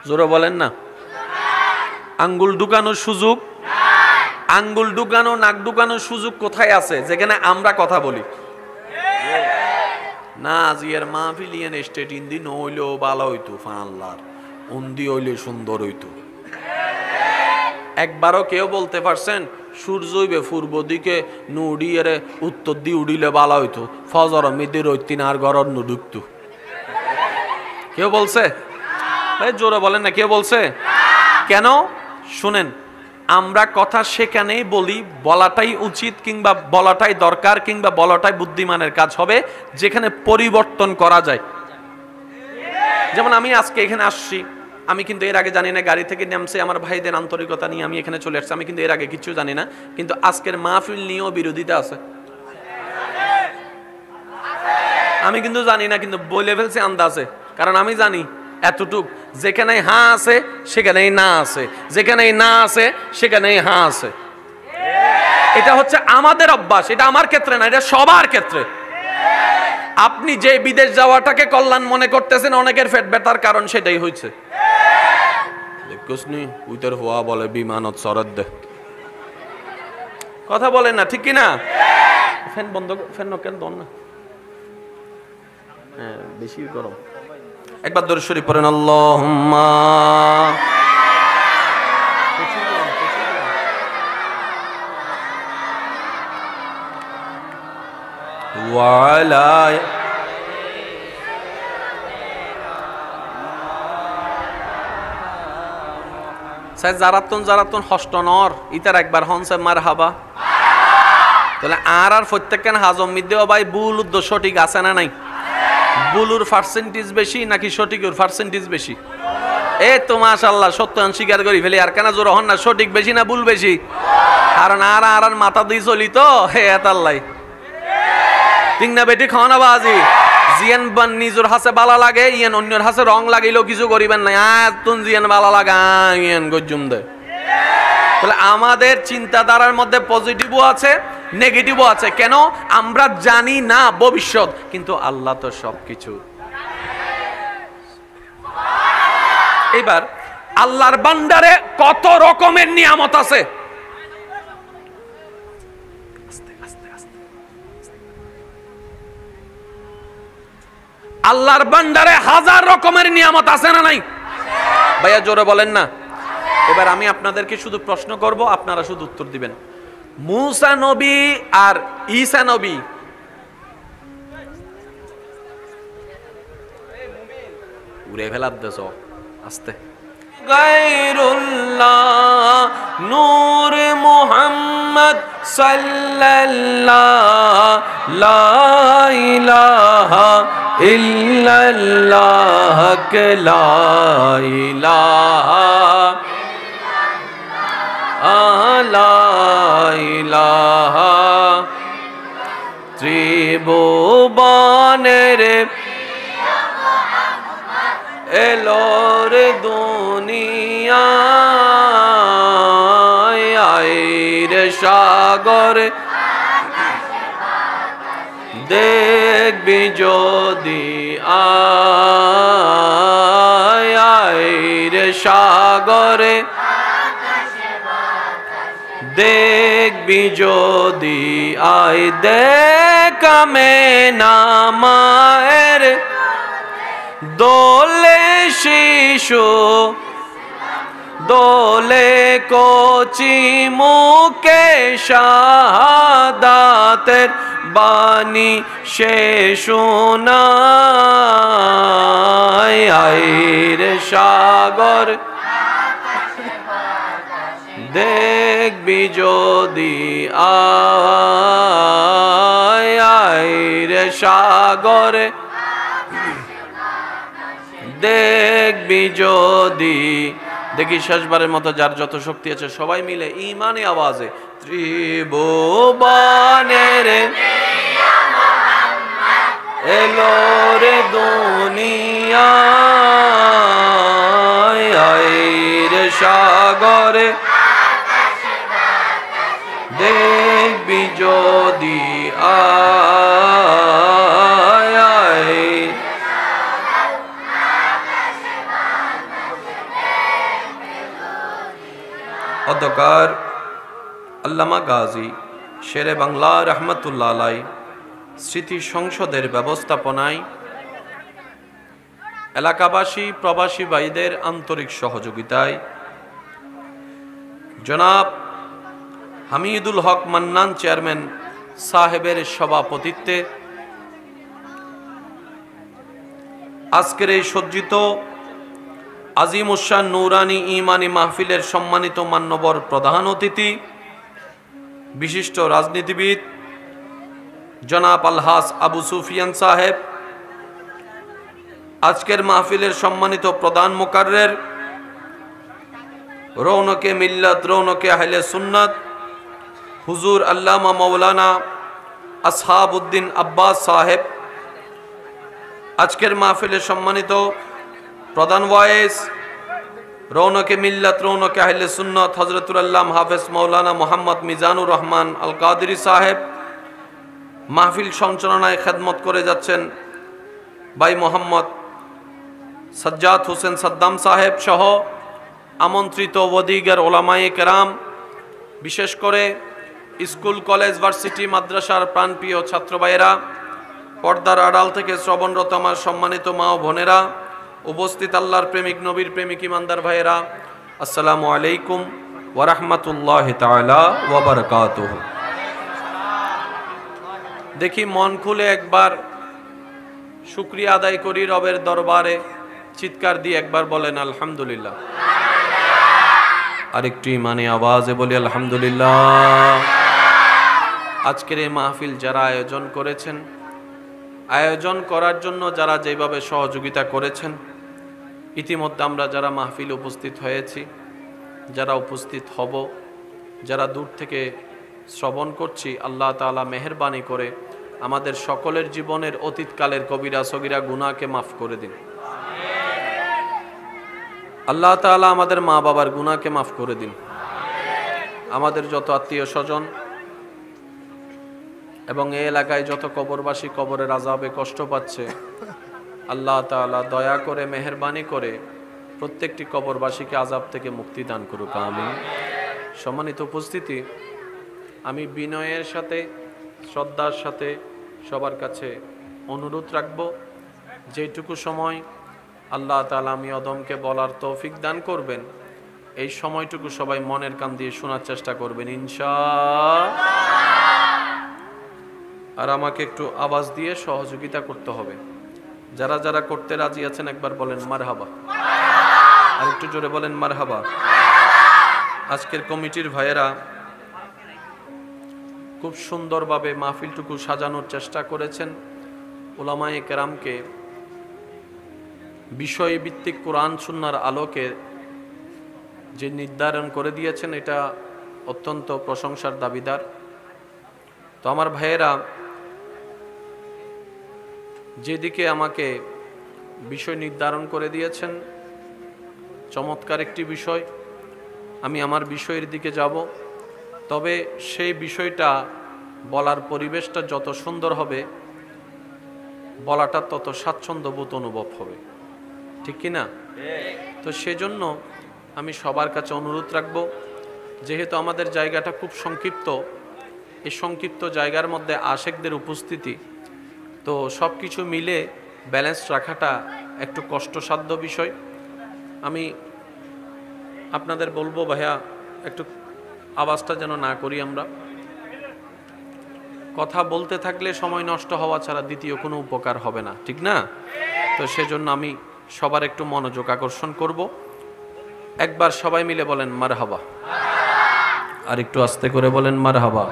Speaker 1: জোরে বলেন না, আঙ্গুল ঢুকানোর সুযোগ, আঙ্গুল ঢুকানো নাক ঢুকানোর সুযোগ কোথায় আছে? যেখানে আমরা কথা বলি না, আজিয়ার মাহফিল ইয়ান স্টেট ইন্দি নইলেও ভালো হইতো, ফাল্লার উন্দি হইলে সুন্দর হইতো। একবারও কেউ বলতে পারছেন সূর্য হইবে পূর্ব দিকে নুডিয়ে উত্তর দিয়ে উড়িলে ভালো হইতো, ফজর মিদির ঐতিন আর গরর নু ঢুকতো? কেউ বলছে? জোরে বলেন না, কেউ বলছে? কেন? শুনেন, আমরা কথা সেখানেই বলি, বলাটাই উচিত কিংবা বলাটাই দরকার কিংবা বলাটাই বুদ্ধিমানের কাজ হবে যেখানে পরিবর্তন করা যায়। যেমন আমি আজকে এখানে আসছি, আমি কিন্তু এর আগে জানি না, গাড়ি থেকে নামছে আমার ভাইদের আন্তরিকতা নিয়ে আমি এখানে চলে আসছি, আমি কিন্তু এর আগে কিছু জানি না। কিন্তু আজকের মাহফিল নিয়েও বিরোধিতা আছে, আমি কিন্তু জানি না, কিন্তু বলে ফেলছি আন্দাজে। কারণ আমি জানি এতটুক, যেখানে হ্যাঁ আছে সেখানেই না আছে, যেখানেই না আছে সেখানেই হ্যাঁ আছে। এটা হচ্ছে আমাদের অভ্যাস, এটা আমার ক্ষেত্রে না, এটা সবার ক্ষেত্রে। আপনি যে বিদেশ যাওয়াটাকে কল্যাণ মনে করতেছেন, অনেকের পেট ব্যথার কারণ সেটাই হয়েছে। দেখছনি উইতার হওয়া বলে বিমানত সরদ দে, কথা বলেন না, ঠিক কিনা? ফ্যান বন্ধ, ফ্যান কেন দন না, হ্যাঁ বেশি গরম। একবার দরুদ শরীফ পড়েন, আল্লাহুম্মা ওয়া আলা জারাতুন হষ্ট নর ইতার একবার হনসে মারহাবা। তাহলে আর প্রত্যেকখান হাজম মিদেও ভাই ভুল উদ্দেশ্য সঠিক আছে না নাই? ভুলুর পার্সেন্টেজ বেশি নাকি সঠিকের পার্সেন্টেজ বেশি? এ তো মাশাআল্লাহ সত্যায়ন স্বীকার করি ফেলি। আর কেন জোর হন না, সঠিক বেশি না ভুল বেশি? কারণ আর মাথা দিয়ে চলি তো হে এতাল্লাই ঠিক না বেটি? খাওয়ানা বাজি জিয়ান বান নিজের হাসে বালা লাগে, ইয়ান অন্যের হাসে রং লাগাইলেও কিছু করিবেন না। তুন জিয়ান বালা লাগা ইয়ান গজ্জুম দে। তাহলে আমাদের চিন্তাধারার মধ্যে পজিটিভও আছে, নেগেটিভও আছে। কেন? আমরা জানি না ভবিষ্যৎ, কিন্তু আল্লাহ তো সবকিছু। এবার আল্লাহর বান্দারে কত রকমের নিয়ামত আছে। আল্লাহর বান্দারে হাজার রকমের নিয়ামত আছে না নাই? ভাইয়া জোরে বলেন না। এবার আমি আপনাদেরকে শুধু প্রশ্ন করব, আপনারা শুধু উত্তর দিবেন। মুসা নবী আর ঈসা নবী উড়ে ফেলার দেশ আস্তে গায়রুল্লাহ নূর মুহাম্মদ সাল্লাল্লাহ লা ইলাহা ইল্লাল্লাহ লা ইলাহা লা ইলাহা ত্রিভুবনের এলোর দুনিয়ায় আইর সাগর দেখবি যদি আইর সাগরে দেখবি যদি আই দেখামে নামায়ের দোলে শিশু দোলে কচি মুখে শাহাদাতের বাণী সে শোনায় আইর সাগর দেখবি যদি আইর সাগরে দেখবি যদি। দেখি শেষবারের মতো যার যত শক্তি আছে সবাই মিলে ইমানে আওয়াজে ত্রিভুবনের এলো রে দুনিয়ায় আইর সাগরে দেখবি যদি অধ্যকার আল্লামা গাজী শেরে বাংলা রহমতুল্লাহ আলাই স্মৃতি সংসদের ব্যবস্থাপনায় এলাকাবাসী প্রবাসী ভাইদের আন্তরিক সহযোগিতায় জনাব হামিদুল হক মান্নান চেয়ারম্যান সাহেবের সভাপতিত্বে আজকের এই সজ্জিত আজিমুসান নুরানি ইমানি মাহফিলের সম্মানিত মান্যবর প্রধান অতিথি বিশিষ্ট রাজনীতিবিদ জনাব আলহাস আবু সুফিয়ান সাহেব, আজকের মাহফিলের সম্মানিত প্রধান মুকাররের রৌনকে মিল্লাত রৌনকে আহলে সুন্নাত হুজুর আল্লামা মৌলানা আসহাবউদ্দিন আব্বাস সাহেব, আজকের মাহফিলের সম্মানিত প্রধান ওয়াইস রৌনকে মিল্লাত রৌনকে আহলে সুন্নাত হযরতুল আল্লাহ হাফেজ মৌলানা মোহাম্মদ মিজানুর রহমান আল কাদরি সাহেব, মাহফিল সঞ্চালনায় খেদমত করে যাচ্ছেন ভাই মোহাম্মদ সাজ্জাদ হোসেন সাদ্দাম সাহেব সহ আমন্ত্রিত ওয়াদিগার ওলামায়ে কেরাম, বিশেষ করে স্কুল, কলেজ, ভার্সিটি, মাদ্রাসার প্রাণপ্রিয় ছাত্র ভাইয়েরা, পর্দার আড়াল থেকে শ্রবণরত আমার সম্মানিত মা ও বোনেরা, উপস্থিত আল্লাহর প্রেমিক, নবীর প্রেমিক ইমানদার ভাইয়েরা, আসসালামু আলাইকুম ওয়া রাহমাতুল্লাহি তাআলা ওয়া বারাকাতুহু। দেখি মন খুলে একবার শুকরিয়া আদায় করি রবের দরবারে, চিৎকার দিয়ে একবার বলেন আলহামদুলিল্লাহ। আরেকটু ইমানে আওয়াজে বলি আলহামদুলিল্লাহ। আজকের এই মাহফিল যারা আয়োজন করেছেন, আয়োজন করার জন্য যারা যেভাবে সহযোগিতা করেছেন, ইতিমধ্যে আমরা যারা মাহফিল উপস্থিত হয়েছি, যারা উপস্থিত হব, যারা দূর থেকে শ্রবণ করছি, আল্লাহ তাআলা মেহেরবানি করে আমাদের সকলের জীবনের অতীতকালের কবিরা সগীরা গুনাহকে মাফ করে দিন। আল্লাহ তাআলা আমাদের মা বাবার গুনাহকে মাফ করে দিন। আমাদের যত আত্মীয় স্বজন এবং এই এলাকায় যত কবরবাসী কবরের আযাবে কষ্ট পাচ্ছে, আল্লাহ তাআলা দয়া করে মেহেরবানি করে প্রত্যেকটি কবরবাসীকে আযাব থেকে মুক্তি দান করুক, আমিন। সম্মানিত উপস্থিতি, আমি বিনয়ের সাথে, শ্রদ্ধার সাথে সবার কাছে অনুরোধ রাখব, যেটুকু সময় আল্লাহ তাআলা আমি অদমকে বলার তৌফিক দান করবেন, এই সময়টুকু সবাই মনের কান দিয়ে শোনার চেষ্টা করবেন ইনশাআল্লাহ। আর আমাকে একটু আওয়াজ দিয়ে সহযোগিতা করতে হবে। যারা যারা করতে রাজি আছেন একবার বলেন মারহাবা, আর একটু জোরে বলেন মারহাবা। আজকের কমিটির ভাইয়েরা খুব সুন্দরভাবে মাহফিলটুকু সাজানোর চেষ্টা করেছেন। উলামায়ে কেরামকে বিষয়ভিত্তিক কোরআন সুন্নাহর আলোকে যে নির্ধারণ করে দিয়েছেন, এটা অত্যন্ত প্রশংসার দাবিদার। তো আমার ভাইয়েরা যেদিকে আমাকে বিষয় নির্ধারণ করে দিয়েছেন, চমৎকার একটি বিষয়, আমি আমার বিষয়ের দিকে যাব। তবে সেই বিষয়টা বলার পরিবেশটা যত সুন্দর হবে, বলাটা তত স্বাচ্ছন্দ্যবোধ অনুভব হবে, ঠিক কি না? তো সেজন্য আমি সবার কাছে অনুরোধ রাখব, যেহেতু আমাদের জায়গাটা খুব সংক্ষিপ্ত, এই সংক্ষিপ্ত জায়গার মধ্যে আশেকদের উপস্থিতি, তো সব কিছু মিলে ব্যালেন্স রাখাটা একটু কষ্টসাধ্য বিষয়। আমি আপনাদের বলবো ভাইয়া, একটু আওয়াজটা যেন না করি। আমরা কথা বলতে থাকলে সময় নষ্ট হওয়া ছাড়া দ্বিতীয় কোনো উপকার হবে না, ঠিক না? তো সেজন্য আমি সবার একটু মনোযোগ আকর্ষণ করব। একবার সবাই মিলে বলেন মারহাবা, আর একটু আস্তে করে বলেন মারহাবা।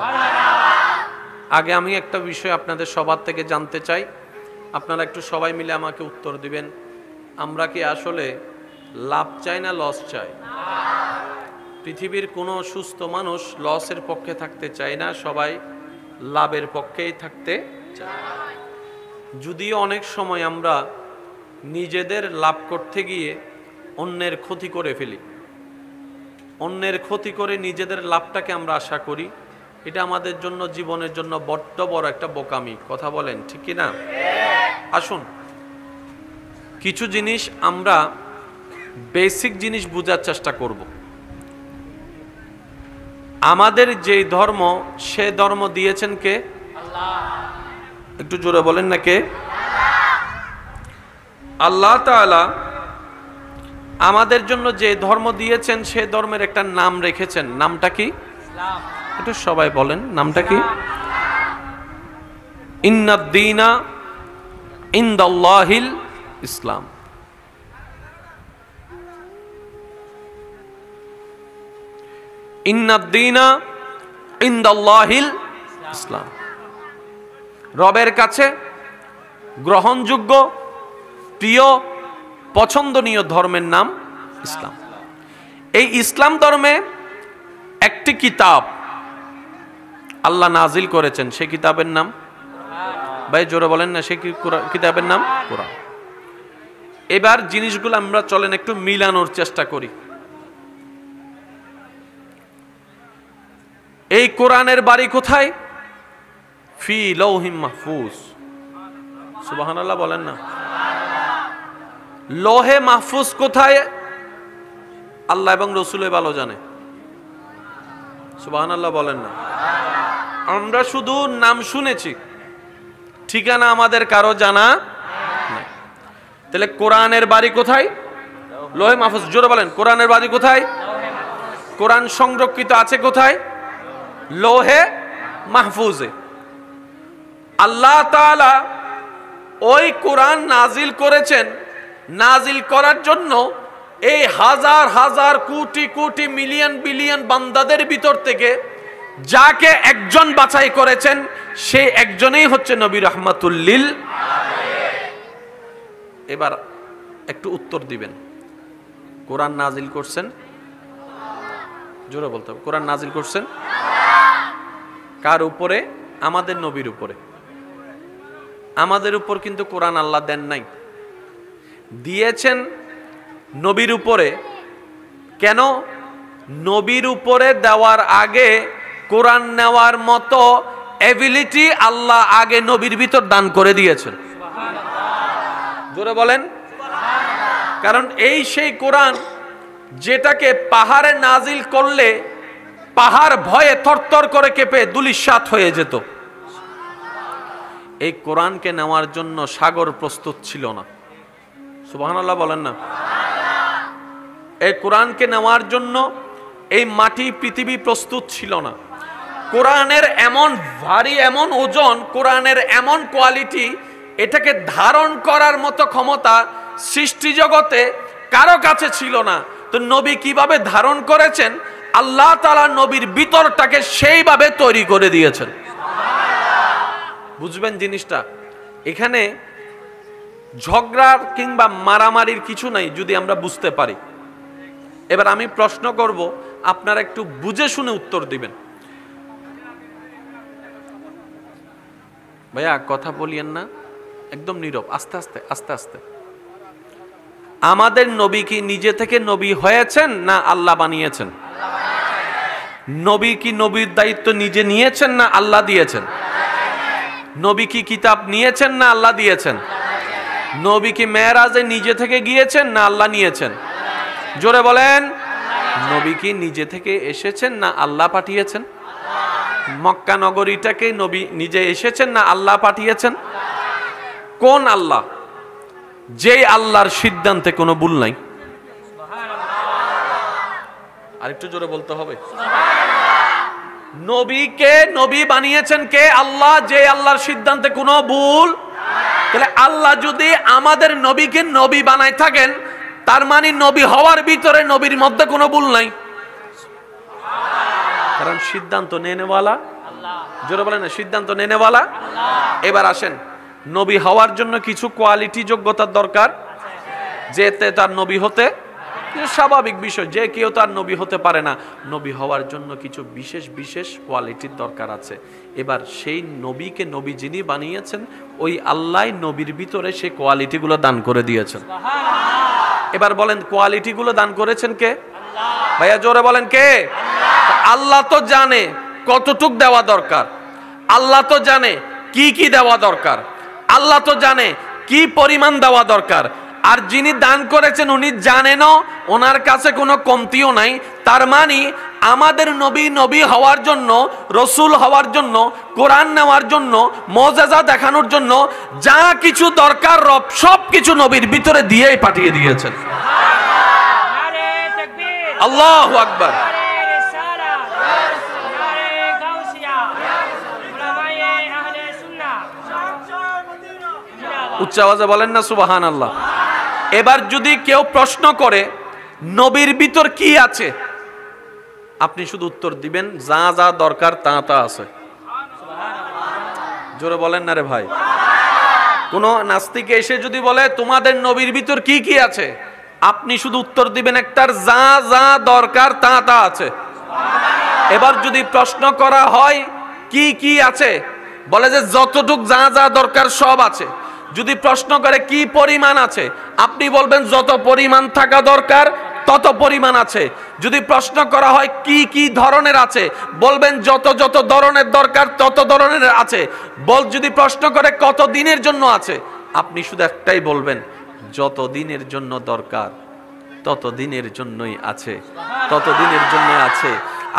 Speaker 1: আগে আমি একটা বিষয় আপনাদের সবার থেকে জানতে চাই, আপনারা একটু সবাই মিলে আমাকে উত্তর দিবেন। আমরা কি আসলে লাভ চাই না লস চাই? পৃথিবীর কোনো সুস্থ মানুষ লসের পক্ষে থাকতে চায় না, সবাই লাভের পক্ষেই থাকতে চায়। যদিও অনেক সময় আমরা নিজেদের লাভ করতে গিয়ে অন্যের ক্ষতি করে ফেলি, অন্যের ক্ষতি করে নিজেদের লাভটাকে আমরা আশা করি, এটা আমাদের জন্য, জীবনের জন্য বড্ড বড় একটা বোকামি। কথা বলেন, ঠিক কি না? আসুন, কিছু জিনিস আমরা বেসিক জিনিস বোঝার চেষ্টা করব। আমাদের যেই ধর্ম, সে ধর্ম দিয়েছেন কে? আল্লাহ। একটু জোরে বলেন না কে? আল্লাহ তাআলা আমাদের জন্য যে ধর্ম দিয়েছেন, সে ধর্মের একটা নাম রেখেছেন। নামটা কি? ইসলাম। একটু সবাই বলেন, নামটা কি? ইন্নাদ-দীনা ইনদাল্লাহিল ইসলাম। ইন্নাদ-দীনা ইনদাল্লাহিল ইসলাম। রবের কাছে গ্রহণযোগ্য, প্রিয়, পছন্দনীয় ধর্মের নাম ইসলাম। এই ইসলাম ধর্মে একটি কিতাব আল্লাহ নাজিল করেছেন, সেই কিতাবের নাম, ভাই জোরে বলেন না, সেই কিতাবের নাম কোরআন। এবার জিনিসগুলো আমরা চলেন একটু মিলানোর চেষ্টা করি। এই কোরআনের বাড়ি কোথায়? ফি লাউহিম মাহফুজ। সুবহানাল্লাহ বলেন না। লোহে মাহফুজ কোথায়? আল্লাহ এবং রসুল ভালো জানে। সুবহানাল্লাহ বলেন না। আমরা শুধু নাম শুনেছি, ঠিকানা আমাদের কারো জানা নাই। তাহলে কোরআনের বাড়ি কোথায়? লোহে মাহফুজ। জোরে বলেন, কোরআনের বাড়ি কোথায়? কোরআন সংরক্ষিত আছে কোথায়? লোহে মাহফুজে। আল্লাহ তাআলা ওই কোরআন নাজিল করেছেন, নাজিল করার জন্য এই হাজার হাজার কোটি কোটি মিলিয়ন বিলিয়ন বান্দাদের ভিতর থেকে যাকে একজন বাছাই করেছেন, সেই একজনেই হচ্ছে নবী রাহমাতুল লিল আলামিন। এবার একটু উত্তর দিবেন, কোরআন নাজিল করছেন, জোরে বলতে হবে, কোরআন নাজিল করছেন কার উপরে? আমাদের নবীর উপরে। আমাদের উপর কিন্তু কোরআন আল্লাহ দেন নাই, দিয়েছেন নবীর উপরে। কেন? নবীর উপরে দেওয়ার আগে কোরআন নেওয়ার মতো এবিলিটি আল্লাহ আগে নবীর ভিতর দান করে দিয়েছেন। জোরে বলেন। কারণ এই সেই কোরআন যেটাকে পাহাড়ে নাজিল করলে পাহাড় ভয়ে থরথর করে কেঁপে ধূলিসাৎ হয়ে যেত, এই কোরআনকে নেওয়ার জন্য সাগর প্রস্তুত ছিল না। সুবহানাল্লাহ বলেন না। এই কোরআনকে নেওয়ার জন্য এই মাটি পৃথিবী প্রস্তুত ছিল না। কোরআনের এমন ভারী, এমন ওজন, কোরআনের এমন কোয়ালিটি, এটাকে ধারণ করার মতো ক্ষমতা সৃষ্টি জগতে কারো কাছে ছিল না। তো নবী কিভাবে ধারণ করেছেন? আল্লাহ তাআলা নবীর ভিতরটাকে সেইভাবে তৈরি করে দিয়েছেন। বুঝবেন জিনিসটা। এখানে ঝগড়ার কিংবা মারামারির কিছু নাই যদি আমরা বুঝতে পারি। এবার আমি প্রশ্ন করব, আপনারা একটু বুঝে শুনে উত্তর দিবেন। ভাইয়া কথা বলিয়েন না, একদম নীরব, আস্তে আস্তে আস্তে আস্তে। আমাদের নবী কি নিজে থেকে নবী হয়েছেন না আল্লাহ বানিয়েছেন? নবী কি নবীর দায়িত্ব নিজে নিয়েছেন না আল্লাহ দিয়েছেন? নবী কি কিতাব নিয়েছেন না আল্লাহ দিয়েছেন? নবী কি মেরাজে নিজে থেকে গিয়েছেন না আল্লাহ নিয়েছেন? জোরে বলেন। নবী কি নিজে থেকে এসেছেন না আল্লাহ পাঠিয়েছেন? মক্কা নগরীটাকে নবী নিজে এসেছেন না আল্লাহ পাঠিয়েছেন? কোন আল্লাহ? যেই আল্লাহর সিদ্ধান্তে কোনো ভুল নাই। আরেকটু জোরে বলতে হবে। নবীকে নবী বানিয়েছেন কে? আল্লাহ। যে আল্লাহর সিদ্ধান্তে কোনো ভুল। তাহলে আল্লাহ যদি আমাদের নবীকে নবী বানায় থাকেন, তার মানে নবী হওয়ার ভিতরে নবীর মধ্যে কোনো ভুল নাই, কারণ সিদ্ধান্ত নেনেওয়ালা আল্লাহ। জোরে বলেন না, সিদ্ধান্ত নেনেওয়ালা আল্লাহ। এবার আসেন, নবী হওয়ার জন্য কিছু কোয়ালিটি, যোগ্যতার দরকার। যেতে তার নবী হতে স্বাভাবিক বিষয়, যে কেউ তার নবী হতে পারে না। নবী হওয়ার জন্য কিছু বিশেষ বিশেষ কোয়ালিটির দরকার আছে। এবার সেই নবীকে নবী যিনি বানিয়েছেন, ওই আল্লাহ নবীর ভিতরে সেই কোয়ালিটিগুলো দান করে দিয়েছেন। এবার বলেন, কোয়ালিটিগুলো দান করেছেন কে? ভাইয়া জোরে বলেন কে? আল্লাহ তো জানে কতটুক দেওয়া দরকার, আল্লাহ তো জানে কি কি দেওয়া দরকার, আল্লাহ তো জানে কি পরিমাণ দেওয়া দরকার। আর যিনি দান করেছেন উনি জানেনও, ওনার কাছে কোনো কমতিও নাই। তার মানে আমাদের নবী নবী হওয়ার জন্য, রসুল হওয়ার জন্য, কোরআন নেওয়ার জন্য, মুজিজা দেখানোর জন্য যা কিছু দরকার রব সব কিছু নবীর ভিতরে দিয়েই পাঠিয়ে দিয়েছেন। আল্লাহু আকবার। উচ্চ আওয়াজে বলেন না সুবহানাল্লাহ। এবার যদি কেউ প্রশ্ন করে নবীর ভিতর কি আছে, আপনি শুধু উত্তর দিবেন যা যা দরকার তা তা আছে। জোরে বলেন না রে ভাই। কোন নাস্তিকে এসে যদি বলে তোমাদের নবীর ভিতর কি কি আছে, আপনি শুধু উত্তর দিবেন একটার, যা যা দরকার তা তা আছে। এবার যদি প্রশ্ন করা হয় কি কি আছে, বলে যে যতটুক যা যা দরকার সব আছে। যদি প্রশ্ন করে কি পরিমাণ আছে, আপনি বলবেন যত পরিমাণ থাকা দরকার তত পরিমাণ আছে। যদি প্রশ্ন করা হয় কি কি ধরনের আছে, বলবেন যত যত ধরনের দরকার তত ধরনের আছে। যদি প্রশ্ন করে কত দিনের জন্য আছে, আপনি শুধু একটাই বলবেন, যত দিনের জন্য দরকার তত দিনের জন্যই আছে, তত দিনের জন্য আছে।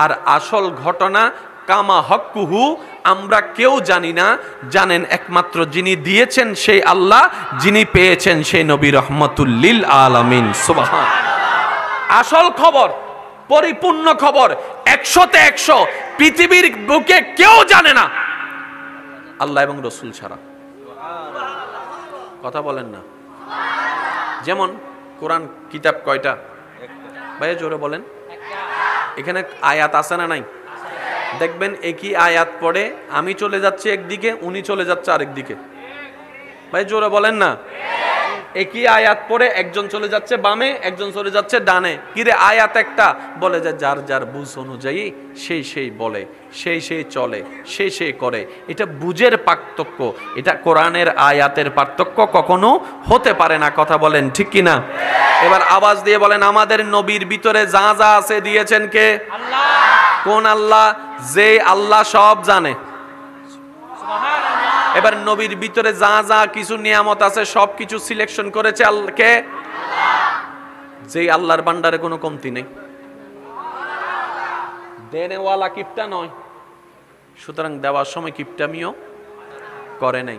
Speaker 1: আর আসল ঘটনা কামা হক্কুহু, আমরা কেউ জানি না, জানেন একমাত্র যিনি দিয়েছেন সেই আল্লাহ, যিনি পেয়েছেন সেই নবী রহমাতুল লিল আলামিন। সুবহান। আসল খবর, পরিপূর্ণ খবর, 100তে 100 পৃথিবীর বুকে কেউ জানে না আল্লাহ এবং রসুল ছাড়া। কথা বলেন না? যেমন কোরআন কিতাব কয়টা ভাই? জোরে বলেন। এখানে আয়াত আছে না নাই? দেখবেন একই আয়াত পড়ে আমি চলে যাচ্ছি একদিকে, উনি চলে যাচ্ছে আরেক দিকে। ভাই জোরে বলেন না। একই আয়াত পড়ে একজন চলে যাচ্ছে বামে, একজন চলে যাচ্ছে ডানে। কিরে আয়াত একটা, বলে যে যার যার বুঝ অনুযায়ী সেই সেই বলে, সেই সেই চলে, সেই সেই করে। এটা বুঝের পার্থক্য, এটা কোরআনের আয়াতের পার্থক্য কখনো হতে পারে না। কথা বলেন ঠিক কিনা? এবার আওয়াজ দিয়ে বলেন, আমাদের নবীর ভিতরে যা যা আছে দিয়েছেন কে? আল্লাহ। কোন আল্লাহ? যে আল্লাহ সব জানে। এবার নবীর ভিতরে যা যা কিছু নিয়ামত আছে সব কিছু সিলেকশন করেছে কে? যে আল্লাহর ভান্ডারে কোনো কমতি নেই, দেনেওয়ালা কিপটা নয়, সুতরাং দেওয়ার সময় কিপটামিও করে নাই।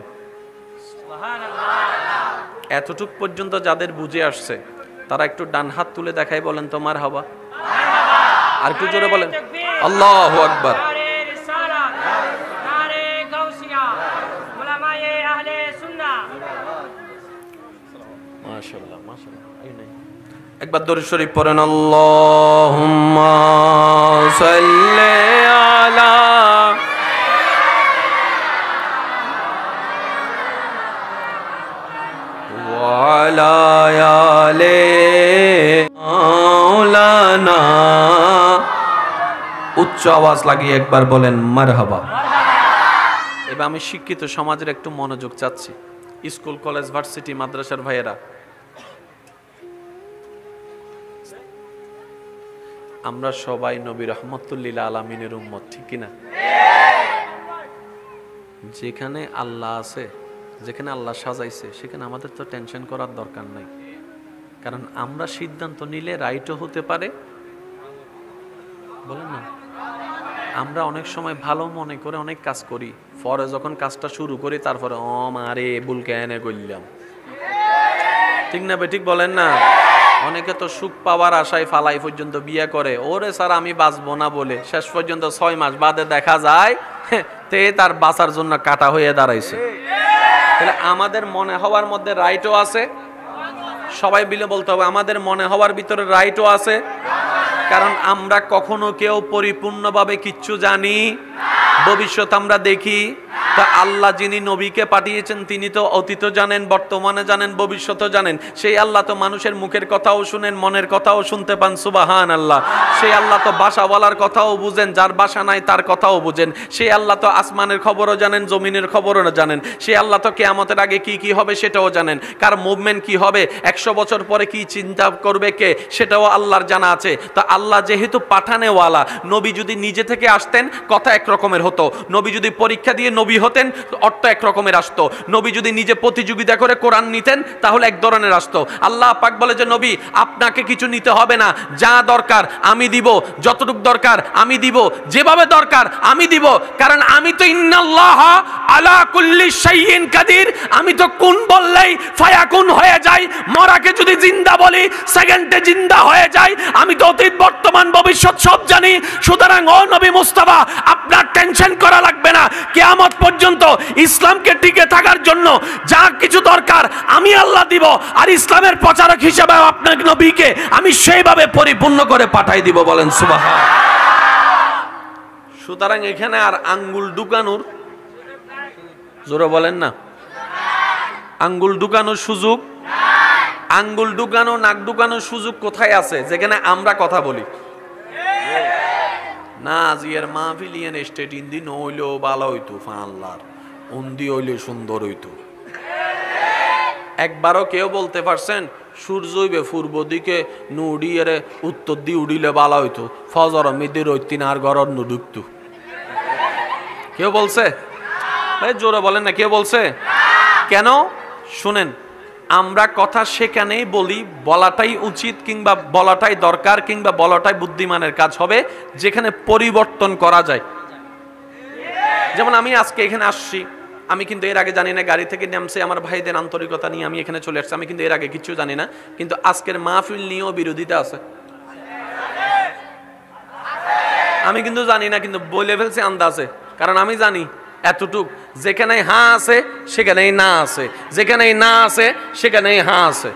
Speaker 1: এতটুক পর্যন্ত যাদের বুঝে আসছে তারা একটু ডান হাত তুলে দেখায়, বলেন তো মারহাবা। আর একটু জোরে বলেন আল্লাহু আকবার। মাশাআল্লাহ মাশাআল্লাহ। একবার দরুদ শরীফ পড়েন, আল্লাহুম্মা সাল্লি আলা ওয়া আলা আলি মাওলানা। উচ্চ আওয়াজ লাগিয়ে একবার বলেন মারহাবা। এবার আমি শিক্ষিত সমাজের একটু মনোযোগ চাচ্ছি। স্কুল কলেজ ভার্সিটি মাদ্রাসার ভাইয়েরা, আমরা সবাই নবী রহমাতুল লিল আলামিনের উম্মত, ঠিক কিনা? যেখানে আল্লাহ আছে, যেখানে আল্লাহ সাজাইছে, সেখানে আমাদের তো টেনশন করার দরকার নাই। কারণ আমরা সিদ্ধান্ত নিলে রাইটও হতে পারে, বলেন না? আমরা অনেক সময় ভালো মনে করে অনেক কাজ করি, পরে যখন কাজটা শুরু করি তারপরে ও মারে ভুল কেন করলাম, ঠিক না? ঠিক বলেন না? অনেকে তো সুখ পাওয়ার আশায় ফালাই পর্যন্ত বিয়ে করে, ওরে স্যার আমি বাঁচবো না বলে, শেষ পর্যন্ত 6 মাস বাদে দেখা যায় তে তার বাঁচার জন্য কাটা হয়ে দাঁড়াইছে। তাহলে আমাদের মনে হওয়ার মধ্যে রাইটও আছে, সবাই মিলে বলতে হবে আমাদের মনে হওয়ার ভিতরে রাইটও আছে। কারণ আমরা কখনো কেউ পরিপূর্ণভাবে কিচ্ছু জানি, ভবিষ্যৎ আমরা দেখি। তা আল্লাহ যিনি নবীকে পাঠিয়েছেন তিনি তো অতীত জানেন, বর্তমানে জানেন, ভবিষ্যৎও জানেন। সেই আল্লাহ তো মানুষের মুখের কথাও শুনেন, মনের কথাও শুনতে পান। সুবহানাল্লাহ। সেই আল্লাহ তো বাসাওয়ালার কথাও বুঝেন, যার বাসা নাই তার কথাও বুঝেন। সেই আল্লাহ তো আসমানের খবরও জানেন, জমিনের খবরও জানেন। সেই আল্লাহ তো কিয়ামতের আগে কি কি হবে সেটাও জানেন, কার মুভমেন্ট কি হবে, 100 বছর পরে কি চিন্তা করবে কে, সেটাও আল্লাহর জানা আছে। তা আল্লাহ যেহেতু পাঠানেওয়ালা, নবী যদি নিজে থেকে আসতেন কথা এক রকমের হতো, নবী যদি পরীক্ষা দিয়ে নবী হতেন অর্থ এক রকমের আসতো, নবী যদি নিজে প্রতিযোগিতা করে কোরআন নিতেন তাহলে এক ধরনের আসতো। আল্লাহ পাক বলে যে নবী আপনাকে কিছু নিতে হবে না, যা দরকার আমি দিব, যতটুক দরকার আমি দিব, যেভাবে দরকার আমি দিব। কারণ আমি তো ইন্নাল্লাহা আলা কুল্লি শাইইন কাদির, আমি তো কোন বললেই ফায়াকুন হয়ে যায়। মরাকে যদি জিন্দা বলি সেকেন্ডে জিন্দা হয়ে যায়। আমি তো অতীত বর্তমান ভবিষ্যৎ সব জানি। সুতরাং ও নবী মুস্তাফা আপনার টেনশন করা লাগবে না। কিয়ামত পর্যন্ত ইসলামকে টিকে থাকার জন্য যা কিছু দরকার আমি আল্লাহ দিব, আর ইসলামের প্রচারক হিসেবে আপনার নবীকে আমি সেইভাবে পরিপূর্ণ করে পাঠাই দিব। বলেন সুবহান। সুতরাং এখানে আর আঙ্গুল ঢুকানোর, জোরে বলেন না, আঙ্গুল ঢুকানোর সুযোগ, আঙ্গুল ঢুকানো নাক ঢুকানোর সুযোগ কোথায় আছে? যেখানে আমরা কথা বলি না, আজিয়ার মাহফিল ইয়ান স্টেট ইন্দি নইলো ভালো হইতো, ফাল্লার উন্দি হইলে সুন্দর হইতো। একবারও কেউ বলতে পারছেন সূর্য হইবে পূর্ব দিকে নুডিয়ারে উত্তর দিয়ে উড়িলে ভালো হইতো, ফজর মিদির ঐতিন আর গরর নু ঢুকতো? কেউ বলছে? ভাই জোরে বলেন না, কেউ বলছে? কেন? শুনেন, আমরা কথা সেখানেই বলি, বলাটাই উচিত কিংবা বলাটাই দরকার কিংবা বলাটাই বুদ্ধিমানের কাজ হবে যেখানে পরিবর্তন করা যায়। যেমন আমি আজকে এখানে আসছি, আমি কিন্তু এর আগে জানি না, গাড়ি থেকে নামছে আমার ভাইদের আন্তরিকতা নিয়ে আমি এখানে চলে আসছি, আমি কিন্তু এর আগে কিচ্ছু জানি না, কিন্তু আজকের মাহফিল নিয়েও বিরোধিতা আছে। আমি কিন্তু জানি না, কিন্তু বলে ফেলছি আন্দাজে, কারণ আমি জানি এতটুক, যেখানে হা আছে সেখানেই না আছে, যেখানেই না আছে সেখানেই হা আছে।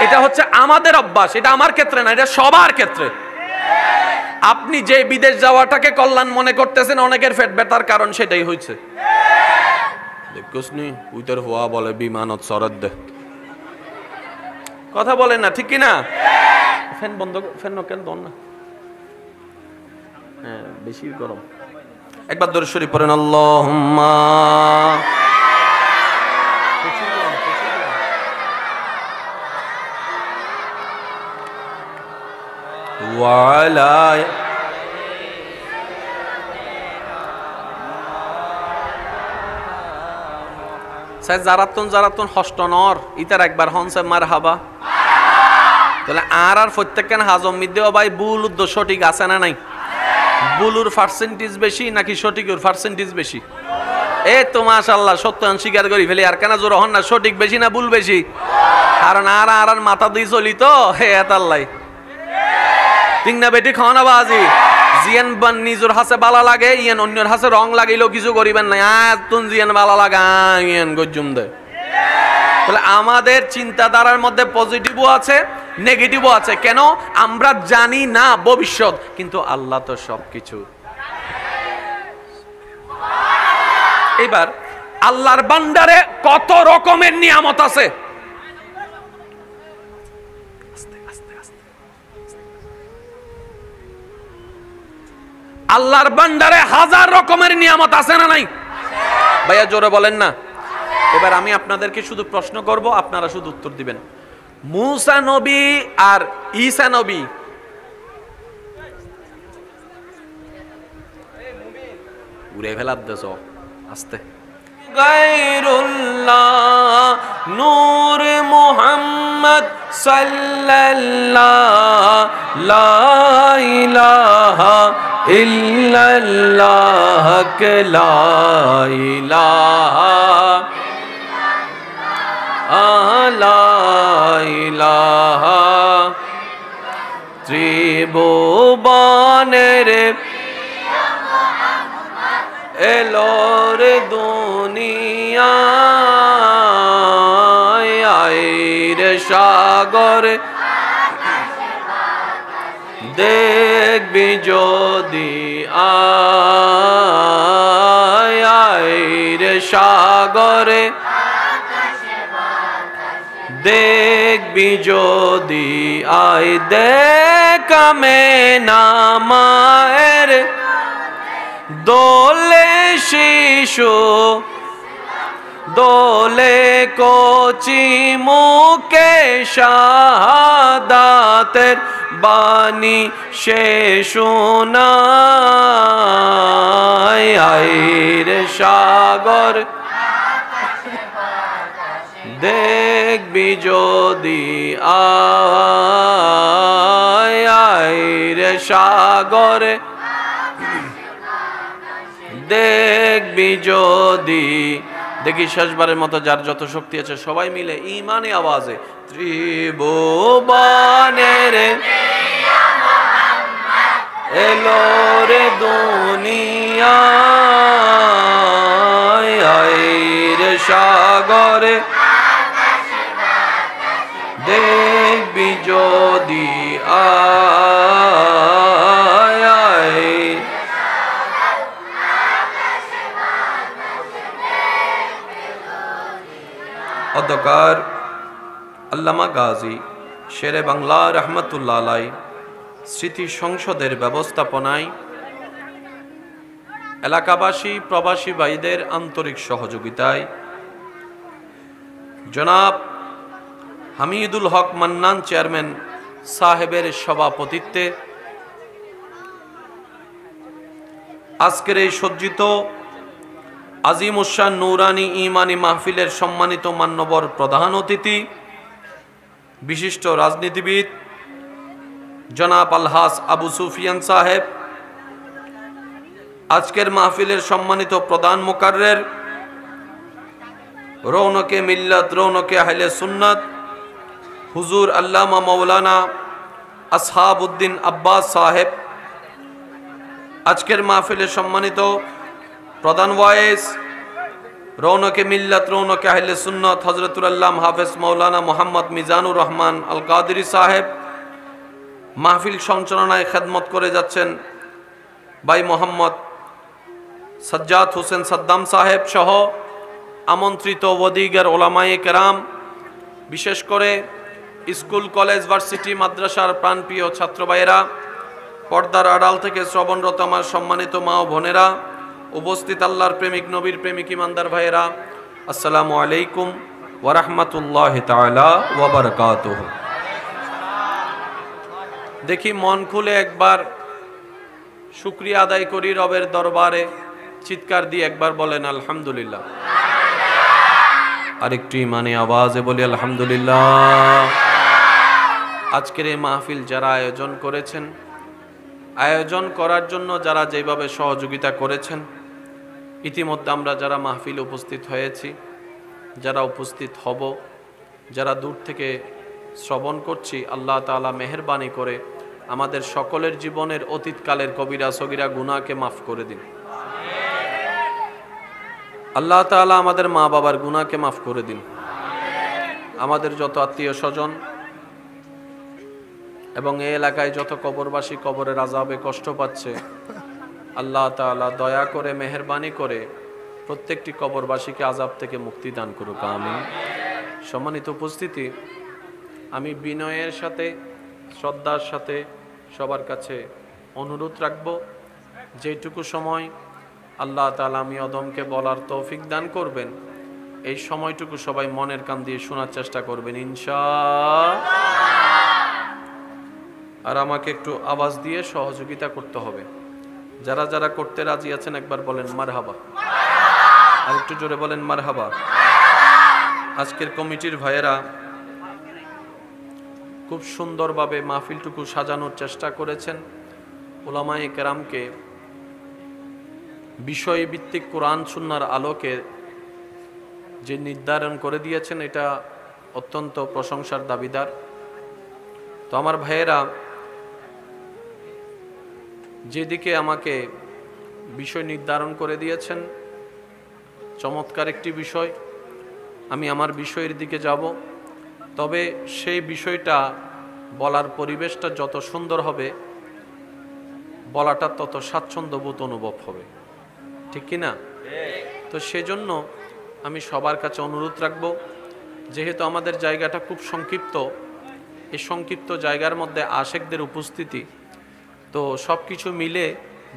Speaker 1: এটা হচ্ছে আমাদের অভ্যাস, এটা আমার ক্ষেত্রে না, এটা সবার ক্ষেত্রে। আপনি যে বিদেশ যাওয়াটাকে কল্যাণ মনে করতেছেন, অনেকের পেট ব্যথার কারণ সেটাই হয়েছে। দেখছনি উইটার হওয়া বলে বিমানত সরদ দে, কথা বলেন না, ঠিক কি না? ফ্যান বন্ধ, ফ্যান কেন দন না, হ্যাঁ বেশি গরম। একবার দরুদ শরীফ পড়েন, আল্লাহুম্মা ওয়া আলা সাই জারাতুন হষ্টনর ইতার একবার হনসে মারহাবা। তাহলে আর প্রত্যেকখান হাজম মিদেও ভাই ভুল উদ্দেশ্য সঠিক আছে না নাই? ভুলুর পার্সেন্টেজ বেশি নাকি সঠিকের পার্সেন্টেজ বেশি? এ তো মাশাআল্লাহ, সত্য স্বীকার করি ফেলি, আর কেন জোর হন না, সঠিক বেশি না ভুল বেশি? কারণ আর মাথা দিয়ে চলি তো, হে এতাল্লাই ঠিক না বেটি, খাওয়া না বাজি জিয়ান বান নিজের হাসে বালা লাগে, ইয়ান অন্যের হাসে রং লাগাইলেও কিছু করিবেন না, তুন জিয়ান বালা লাগা ইয়ান গজ্জুম দে। তাহলে আমাদের চিন্তাধারার মধ্যে পজিটিভও আছে, নেগেটিভও আছে। কেন? আমরা জানি না ভবিষ্যৎ, কিন্তু আল্লাহ তো সবকিছু। এবার আল্লাহর বান্দারে কত রকমের নিয়ামত আছে, আল্লাহর বান্দারে হাজার রকমের নিয়ামত আছে না নাই? ভাইয়া জোরে বলেন না। এবার আমি আপনাদেরকে শুধু প্রশ্ন করব, আপনারা শুধু উত্তর দিবেন। মুসা নবী আর ঈসা নবী উড়ে ফেলার দেশ আস্তে, গায়রুল্লাহ নূর মুহাম্মদ সাল্লাল্লাহ লা ইলাহা ইল্লাল্লাহ লা ইলাহা লা ইলাহা ত্রিভুবনের এলোর দুনিয়ায় আইর সাগর দেখবি যদি আইর সাগরে দেখবি যদি আই দেখামে নামায়ের দোলে শিশু দোলে কচি মুখে শাহাদাতের বাণী সে শোনায় আইর সাগর দেখবি যদি আইর সাগরে দেখবি যদি। দেখি শেষবারের মতো যার যত শক্তি আছে সবাই মিলে ইমানে আওয়াজে ত্রিভুবনের এলো রে দুনিয়ায় আইর সাগরে দেখবি যদি অধ্যকার আল্লামা গাজী শেরে বাংলা রহমতুল্লাহ আলাই স্মৃতি সংসদের ব্যবস্থাপনায় এলাকাবাসী প্রবাসী ভাইদের আন্তরিক সহযোগিতায় জনাব হামিদুল হক মান্নান চেয়ারম্যান সাহেবের সভাপতিত্বে আজকের এই সজ্জিত আজিম উসান নুরানি ইমানি মাহফিলের সম্মানিত মান্যবর প্রধান অতিথি বিশিষ্ট রাজনীতিবিদ জনাব আলহাস আবু সুফিয়ান সাহেব, আজকের মাহফিলের সম্মানিত প্রধান মুকাররের, রৌনকে মিল্লাত, রৌনকে আহলে সুন্নাত, হুজুর আল্লামা মাওলানা আসহাবউদ্দিন আব্বাস সাহেব, আজকের মাহফিলের সম্মানিত প্রধান ওয়াইস, রৌনকে মিল্লাত, রৌনকে আহলে সুন্নাত হযরতুল আল্লামা হাফেজ মাওলানা মোহাম্মদ মিজানুর রহমান আল কাদরি সাহেব, মাহফিল সঞ্চালনায় খেদমত করে যাচ্ছেন ভাই মোহাম্মদ সাজ্জাদ হোসেন সাদ্দাম সাহেব সহ আমন্ত্রিত ওয়াদিগার ওলামায়ে কেরাম, বিশেষ করে স্কুল, কলেজ, ভার্সিটি, মাদ্রাসার প্রাণপ্রিয় ছাত্র ভাইয়েরা, পর্দার আড়াল থেকে শ্রবণরত আমার সম্মানিত মা ও বোনেরা, উপস্থিত আল্লাহর প্রেমিক, নবীর প্রেমিক, ইমানদার ভাইয়েরা, আসসালামু আলাইকুম ওয়া রাহমাতুল্লাহি তাআলা ওয়া বারাকাতুহু। দেখি মন খুলে একবার শুকরিয়া আদায় করি রবের দরবারে, চিৎকার দিয়ে একবার বলেন আলহামদুলিল্লাহ। আরেকটু ইমানে আওয়াজে বলি আলহামদুলিল্লাহ। আজকের এই মাহফিল যারা আয়োজন করেছেন, আয়োজন করার জন্য যারা যেভাবে সহযোগিতা করেছেন, ইতিমধ্যে আমরা যারা মাহফিল উপস্থিত হয়েছি, যারা উপস্থিত হব, যারা দূর থেকে শ্রবণ করছি, আল্লাহ তাআলা মেহেরবানি করে আমাদের সকলের জীবনের অতীতকালের কবিরা সগীরা গুনাহকে মাফ করে দিন। আল্লাহ তাআলা আমাদের মা বাবার গুনাহকে মাফ করে দিন। আমাদের যত আত্মীয় স্বজন এবং এই এলাকায় যত কবরবাসী কবরের আযাবে কষ্ট পাচ্ছে, আল্লাহ তাআলা দয়া করে মেহেরবানি করে প্রত্যেকটি কবরবাসীকে আযাব থেকে মুক্তি দান করুক, আমিন। সম্মানিত উপস্থিতি, আমি বিনয়ের সাথে, শ্রদ্ধার সাথে সবার কাছে অনুরোধ রাখব, যেটুকু সময় আল্লাহ তাআলা আমি অদমকে বলার তৌফিক দান করবেন, এই সময়টুকু সবাই মনের কান দিয়ে শোনার চেষ্টা করবেন ইনশাআল্লাহ। আর আমাকে একটু আওয়াজ দিয়ে সহযোগিতা করতে হবে। যারা যারা করতে রাজি আছেন একবার বলেন মারহাবা, আর একটু জোরে বলেন মারহাবা। আজকের কমিটির ভাইয়েরা খুব সুন্দরভাবে মাহফিলটুকু সাজানোর চেষ্টা করেছেন। উলামায়ে কেরামকে বিষয়ভিত্তিক কোরআন সুন্নাহর আলোকে যে নির্ধারণ করে দিয়েছেন, এটা অত্যন্ত প্রশংসার দাবিদার। তো আমার ভাইয়েরা যেদিকে আমাকে বিষয় নির্ধারণ করে দিয়েছেন, চমৎকার একটি বিষয়, আমি আমার বিষয়ের দিকে যাব। তবে সেই বিষয়টা বলার পরিবেশটা যত সুন্দর হবে, বলাটা তত স্বাচ্ছন্দ্যবোধ অনুভব হবে, ঠিক কি না? তো সেজন্য আমি সবার কাছে অনুরোধ রাখব, যেহেতু আমাদের জায়গাটা খুব সংক্ষিপ্ত, এই সংক্ষিপ্ত জায়গার মধ্যে আশেকদের উপস্থিতি, তো সব কিছু মিলে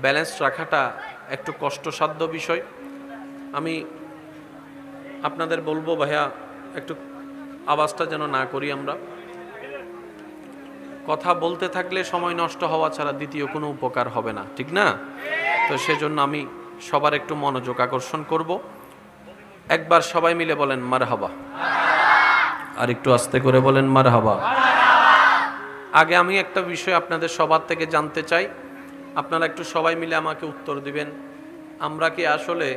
Speaker 1: ব্যালেন্স রাখাটা একটু কষ্টসাধ্য বিষয়। আমি আপনাদের বলবো ভাইয়া, একটু আওয়াজটা যেন না করি। আমরা কথা বলতে থাকলে সময় নষ্ট হওয়া ছাড়া দ্বিতীয় কোনো উপকার হবে না, ঠিক না? তো সেজন্য আমি সবার একটু মনোযোগ আকর্ষণ করব। একবার সবাই মিলে বলেন মারহাবা, আর একটু আস্তে করে বলেন মারহাবা। আগে আমি একটা বিষয় আপনাদের সবার থেকে জানতে চাই, আপনারা একটু সবাই মিলে আমাকে উত্তর দিবেন। আমরা কি আসলে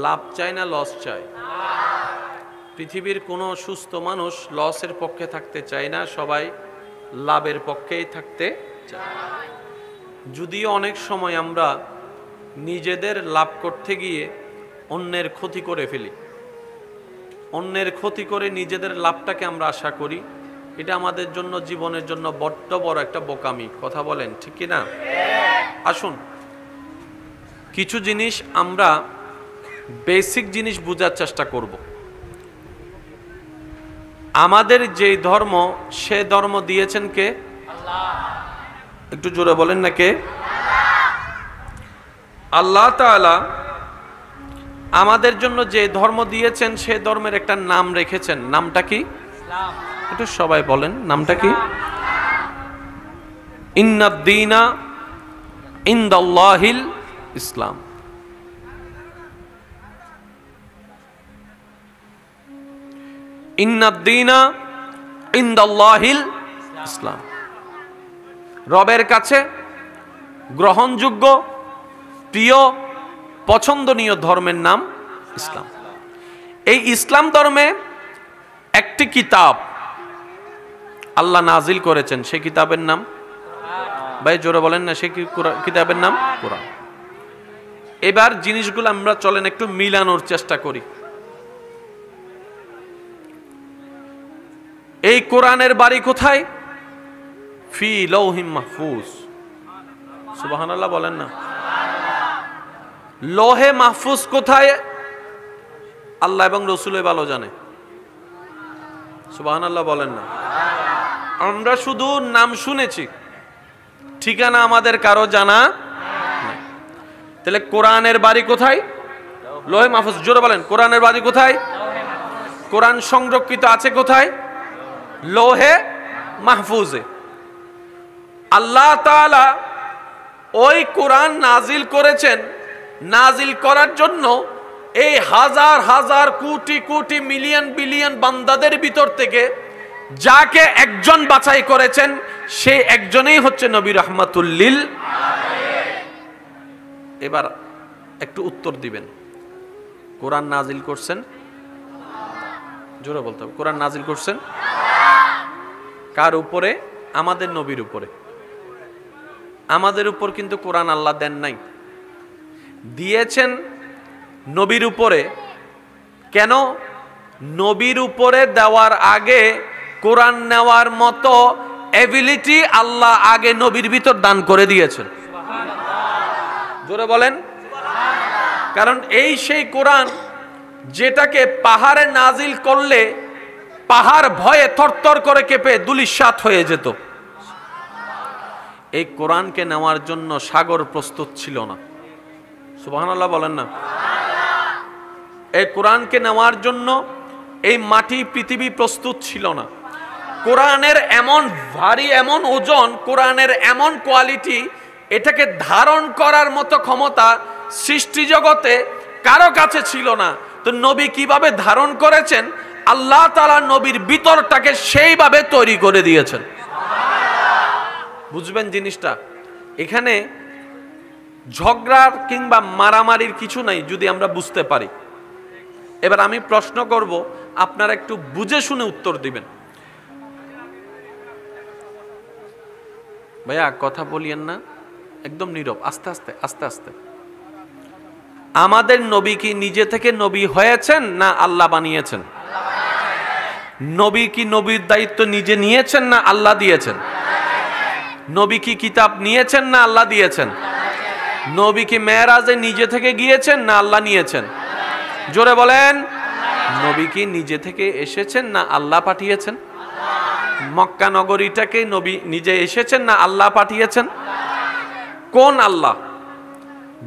Speaker 1: লাভ চাই না লস চাই? পৃথিবীর কোনো সুস্থ মানুষ লসের পক্ষে থাকতে চায় না, সবাই লাভের পক্ষেই থাকতে চায়। যদিও অনেক সময় আমরা নিজেদের লাভ করতে গিয়ে অন্যের ক্ষতি করে ফেলি, অন্যের ক্ষতি করে নিজেদের লাভটাকে আমরা আশা করি, এটা আমাদের জন্য, জীবনের জন্য বড্ড বড় একটা বোকামি। কথা বলেন, ঠিক কি না? আসুন কিছু জিনিস আমরা বেসিক জিনিস বোঝার চেষ্টা করব। আমাদের যে ধর্ম, সে ধর্ম দিয়েছেন কে? আল্লাহ। একটু জোরে বলেন না কে? আল্লাহ তাআলা আমাদের জন্য যে ধর্ম দিয়েছেন, সে ধর্মের একটা নাম রেখেছেন। নামটা কি? ইসলাম। একটু সবাই বলেন, নামটা কি? ইন্নাদ-দীনা ইনদাল্লাহিল ইসলাম। ইন্নাদ-দীনা ইনদাল্লাহিল ইসলাম। রবের কাছে গ্রহণযোগ্য প্রিয় পছন্দনীয় ধর্মের নাম ইসলাম। এই ইসলাম ধর্মে একটি কিতাব আল্লাহ নাজিল করেছেন, সেই কিতাবের নাম, ভাই জোরে বলেন না, সেই কিতাবের নাম কোরআন। এবার জিনিসগুলো আমরা চলেন একটু মিলানোর চেষ্টা করি। এই কোরআনের বাড়ি কোথায়? ফি লৌহিম মাহফুজ। সুবহানাল্লাহ বলেন না। লোহে মাহফুজ কোথায়? আল্লাহ এবং রসুলে ভালো জানে। সুবহানাল্লাহ বলেন না। আমরা শুধু নাম শুনেছি, ঠিকানা আমাদের কারো জানা নাই। তাহলে কোরআনের বাড়ি কোথায়? লোহে মাহফুজ। জোরে বলেন, কোরআনের বাড়ি কোথায়? কোরআন সংরক্ষিত আছে কোথায়? লোহে মাহফুজে। আল্লাহ তাআলা ওই কোরআন নাজিল করেছেন, নাজিল করার জন্য এই হাজার হাজার কোটি কোটি মিলিয়ন বিলিয়ন বান্দাদের ভিতর থেকে যাকে একজন বাছাই করেছেন, সেই একজনেই হচ্ছে নবী রাহমাতুল লিল আলামিন। এবার একটু উত্তর দিবেন, কোরআন নাজিল করছেন, জোরে বলতে হবে, কোরআন নাজিল করছেন কার উপরে? আমাদের নবীর উপরে। আমাদের উপর কিন্তু কোরআন আল্লাহ দেন নাই, দিয়েছেন নবীর উপরে। কেন? নবীর উপরে দেওয়ার আগে কোরআন নেওয়ার মতো এবিলিটি আল্লাহ আগে নবীর ভিতর দান করে দিয়েছেন। জোরে বলেন। কারণ এই সেই কোরআন যেটাকে পাহাড়ে নাজিল করলে পাহাড় ভয়ে থরথর করে কেঁপে ধূলিসাৎ হয়ে যেত। এই কোরআনকে নেওয়ার জন্য সাগর প্রস্তুত ছিল না। সুবহানাল্লাহ বলেন না। এই কোরআনকে নেওয়ার জন্য এই মাটি পৃথিবী প্রস্তুত ছিল না। কোরআনের এমন ভারী, এমন ওজন, কোরআনের এমন কোয়ালিটি, এটাকে ধারণ করার মতো ক্ষমতা সৃষ্টি জগতে কারো কাছে ছিল না। তো নবী কিভাবে ধারণ করেছেন? আল্লাহ তাআলা নবীর ভিতরটাকে সেইভাবে তৈরি করে দিয়েছেন। বুঝবেন জিনিসটা। এখানে ঝগড়ার কিংবা মারামারির কিছু নাই যদি আমরা বুঝতে পারি। এবার আমি প্রশ্ন করব, আপনারা একটু বুঝে শুনে উত্তর দিবেন। ভাইয়া কথা বলিয়েন না, একদম নীরব, আস্তে আস্তে আস্তে আস্তে। আমাদের নবী কি নিজে থেকে নবী হয়েছেন না আল্লাহ বানিয়েছেন? নবী কি নবীর দায়িত্ব নিজে নিয়েছেন না আল্লাহ দিয়েছেন? নবী কি কিতাব নিয়েছেন না আল্লাহ দিয়েছেন? নবী কি মেরাজে নিজে থেকে গিয়েছেন না আল্লাহ নিয়েছেন? জোরে বলেন। নবী কি নিজে থেকে এসেছেন না আল্লাহ পাঠিয়েছেন? মক্কা নগরীটাকে নবী নিজে এসেছেন না আল্লাহ পাঠিয়েছেন? কোন আল্লাহ?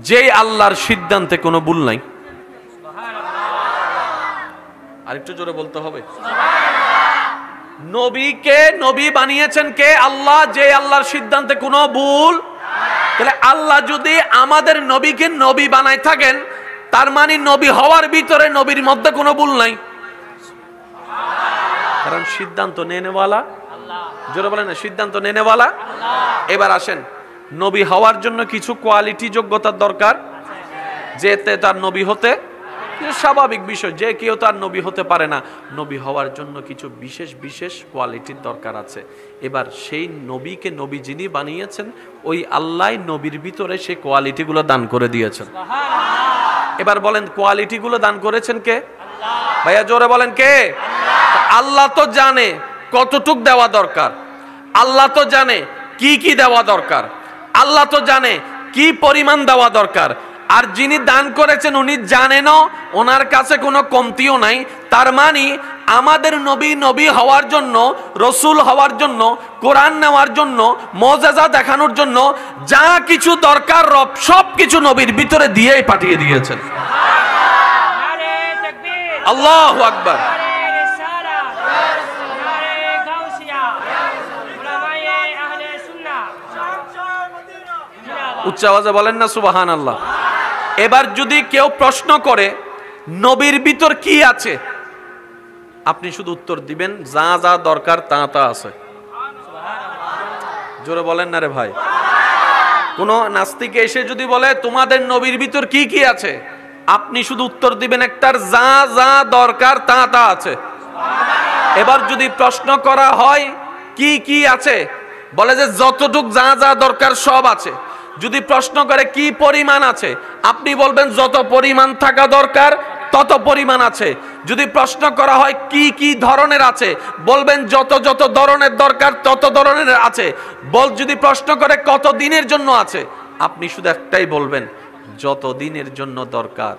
Speaker 1: যেই আল্লাহর সিদ্ধান্তে কোনো ভুল নাই। আরেকটু জোরে বলতে হবে। নবীকে নবী বানিয়েছেন কে? আল্লাহ। যে আল্লাহর সিদ্ধান্তে কোনো ভুল। তাহলে আল্লাহ যদি আমাদের নবীকে নবী বানায় থাকেন, তার মানে নবী হওয়ার ভিতরে নবীর মধ্যে কোনো ভুল নাই। কারণ সিদ্ধান্ত নেনেওয়ালা আল্লাহ। জোরে বলেন না, সিদ্ধান্ত নেনেওয়ালা আল্লাহ। এবার আসেন, নবী হওয়ার জন্য কিছু কোয়ালিটি, যোগ্যতার দরকার। যেতে তার নবী হতে স্বাভাবিক বিষয়, যে কেউ তার নবী হতে পারে না। নবী হওয়ার জন্য কিছু বিশেষ বিশেষ কোয়ালিটির দরকার আছে। এবার সেই নবীকে নবী যিনি বানিয়েছেন, ওই আল্লাহ নবীর ভিতরে সেই কোয়ালিটিগুলো দান করে দিয়েছেন। এবার বলেন, কোয়ালিটিগুলো দান করেছেন কে? আল্লাহ। ভাইয়া জোরে বলেন কে? আল্লাহ। আল্লাহ তো জানে কতটুক দেওয়া দরকার, আল্লাহ তো জানে কি কি দেওয়া দরকার, আল্লাহ তো জানে কি পরিমাণ দেওয়া দরকার। আর যিনি দান করেছেন উনি জানেনও, ওনার কাছে কোনো কমতিও নাই। তার মানে আমাদের নবী নবী হওয়ার জন্য, রসুল হওয়ার জন্য, কোরআন নেওয়ার জন্য, মুজিজা দেখানোর জন্য যা কিছু দরকার রব সব কিছু নবীর ভিতরে দিয়েই পাঠিয়ে দিয়েছেন। আল্লাহু আকবার। উচ্চ আওয়াজে বলেন না সুবহানাল্লাহ। এবার যদি কেউ প্রশ্ন করে নবীর ভিতর কি আছে, আপনি শুধু উত্তর দিবেন যা যা দরকার তা তা আছে। জোরে বলেন না রে ভাই। কোন নাস্তিক এসে যদি বলে তোমাদের নবীর ভিতর কি কি আছে, আপনি শুধু উত্তর দিবেন একটার, যা যা দরকার তা তা আছে। এবার যদি প্রশ্ন করা হয় কি কি আছে, বলে যে যতটুক যা যা দরকার সব আছে। যদি প্রশ্ন করে কি পরিমাণ আছে, আপনি বলবেন যত পরিমাণ থাকা দরকার তত পরিমাণ আছে। যদি প্রশ্ন করা হয় কি কি ধরনের আছে, বলবেন যত যত ধরনের দরকার তত ধরনের আছে। যদি প্রশ্ন করে কত দিনের জন্য আছে, আপনি শুধু একটাই বলবেন, যত দিনের জন্য দরকার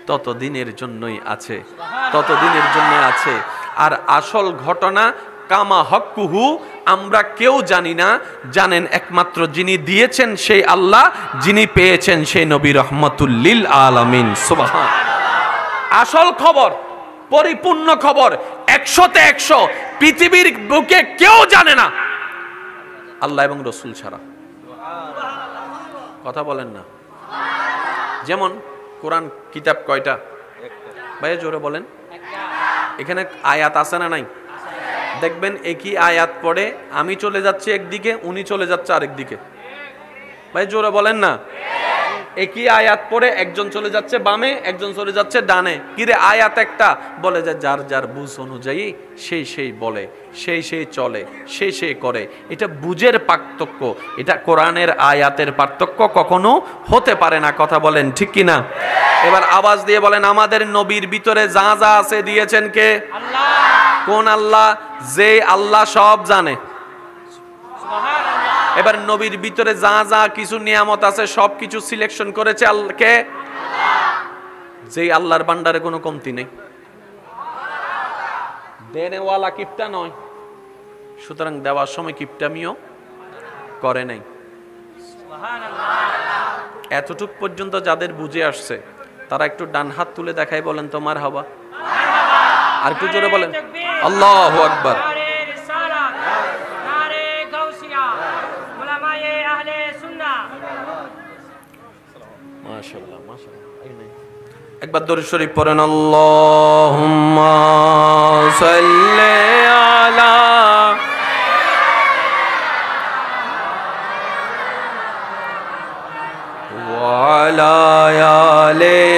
Speaker 1: তত দিনের জন্যই আছে, তত দিনের জন্য আছে। আর আসল ঘটনা কামা হক্কুহু আমরা কেউ জানি না, জানেন একমাত্র যিনি দিয়েছেন সেই আল্লাহ, যিনি পেয়েছেন সেই নবী রহমাতুল লিল আলামিন। সুবহান। আসল খবর, পরিপূর্ণ খবর, 100তে 100 পৃথিবীর বুকে কেউ জানে না আল্লাহ এবং রসুল ছাড়া। কথা বলেন না? যেমন কোরআন কিতাব কয়টা ভাই, জোরে বলেন। এখানে আয়াত আছে না নাই? দেখবেন একই আয়াত পড়ে আমি চলে যাচ্ছি একদিকে, উনি চলে যাচ্ছে আরেক দিকে। ভাই জোরে বলেন না। একই আয়াত পড়ে একজন চলে যাচ্ছে বামে, একজন চলে যাচ্ছে ডানে। কিরে আয়াত একটা, বলে যে যার যার বুঝ অনুযায়ী সেই সেই বলে, সেই সেই চলে, সেই সেই করে। এটা বুঝের পার্থক্য, এটা কোরআনের আয়াতের পার্থক্য কখনো হতে পারে না। কথা বলেন ঠিক কিনা? এবার আওয়াজ দিয়ে বলেন, আমাদের নবীর ভিতরে যা যা আছে দিয়েছেন কে? আল্লাহ। কোন আল্লাহ? যে আল্লাহ সব জানে। এবার নবীর ভিতরে যা যা কিছু নিয়ামত আছে সব কিছু সিলেকশন করেছে কে? যেই আল্লাহর ভান্ডারে কোনো কমতি নেই, দেনেওয়ালা কিপটা নয়, সুতরাং দেওয়ার সময় কিপটামিও করে নাই। এতটুক পর্যন্ত যাদের বুঝে আসছে তারা একটু ডান হাত তুলে দেখায়, বলেন তো মারহাবা। আর একটু জোরে বলেন আল্লাহু আকবার। মাশাআল্লাহ মাশাআল্লাহ। একবার দরুদ শরীফ পড়েন, আল্লাহুম্মা সাল্লি আলা ওয়া আলা আলি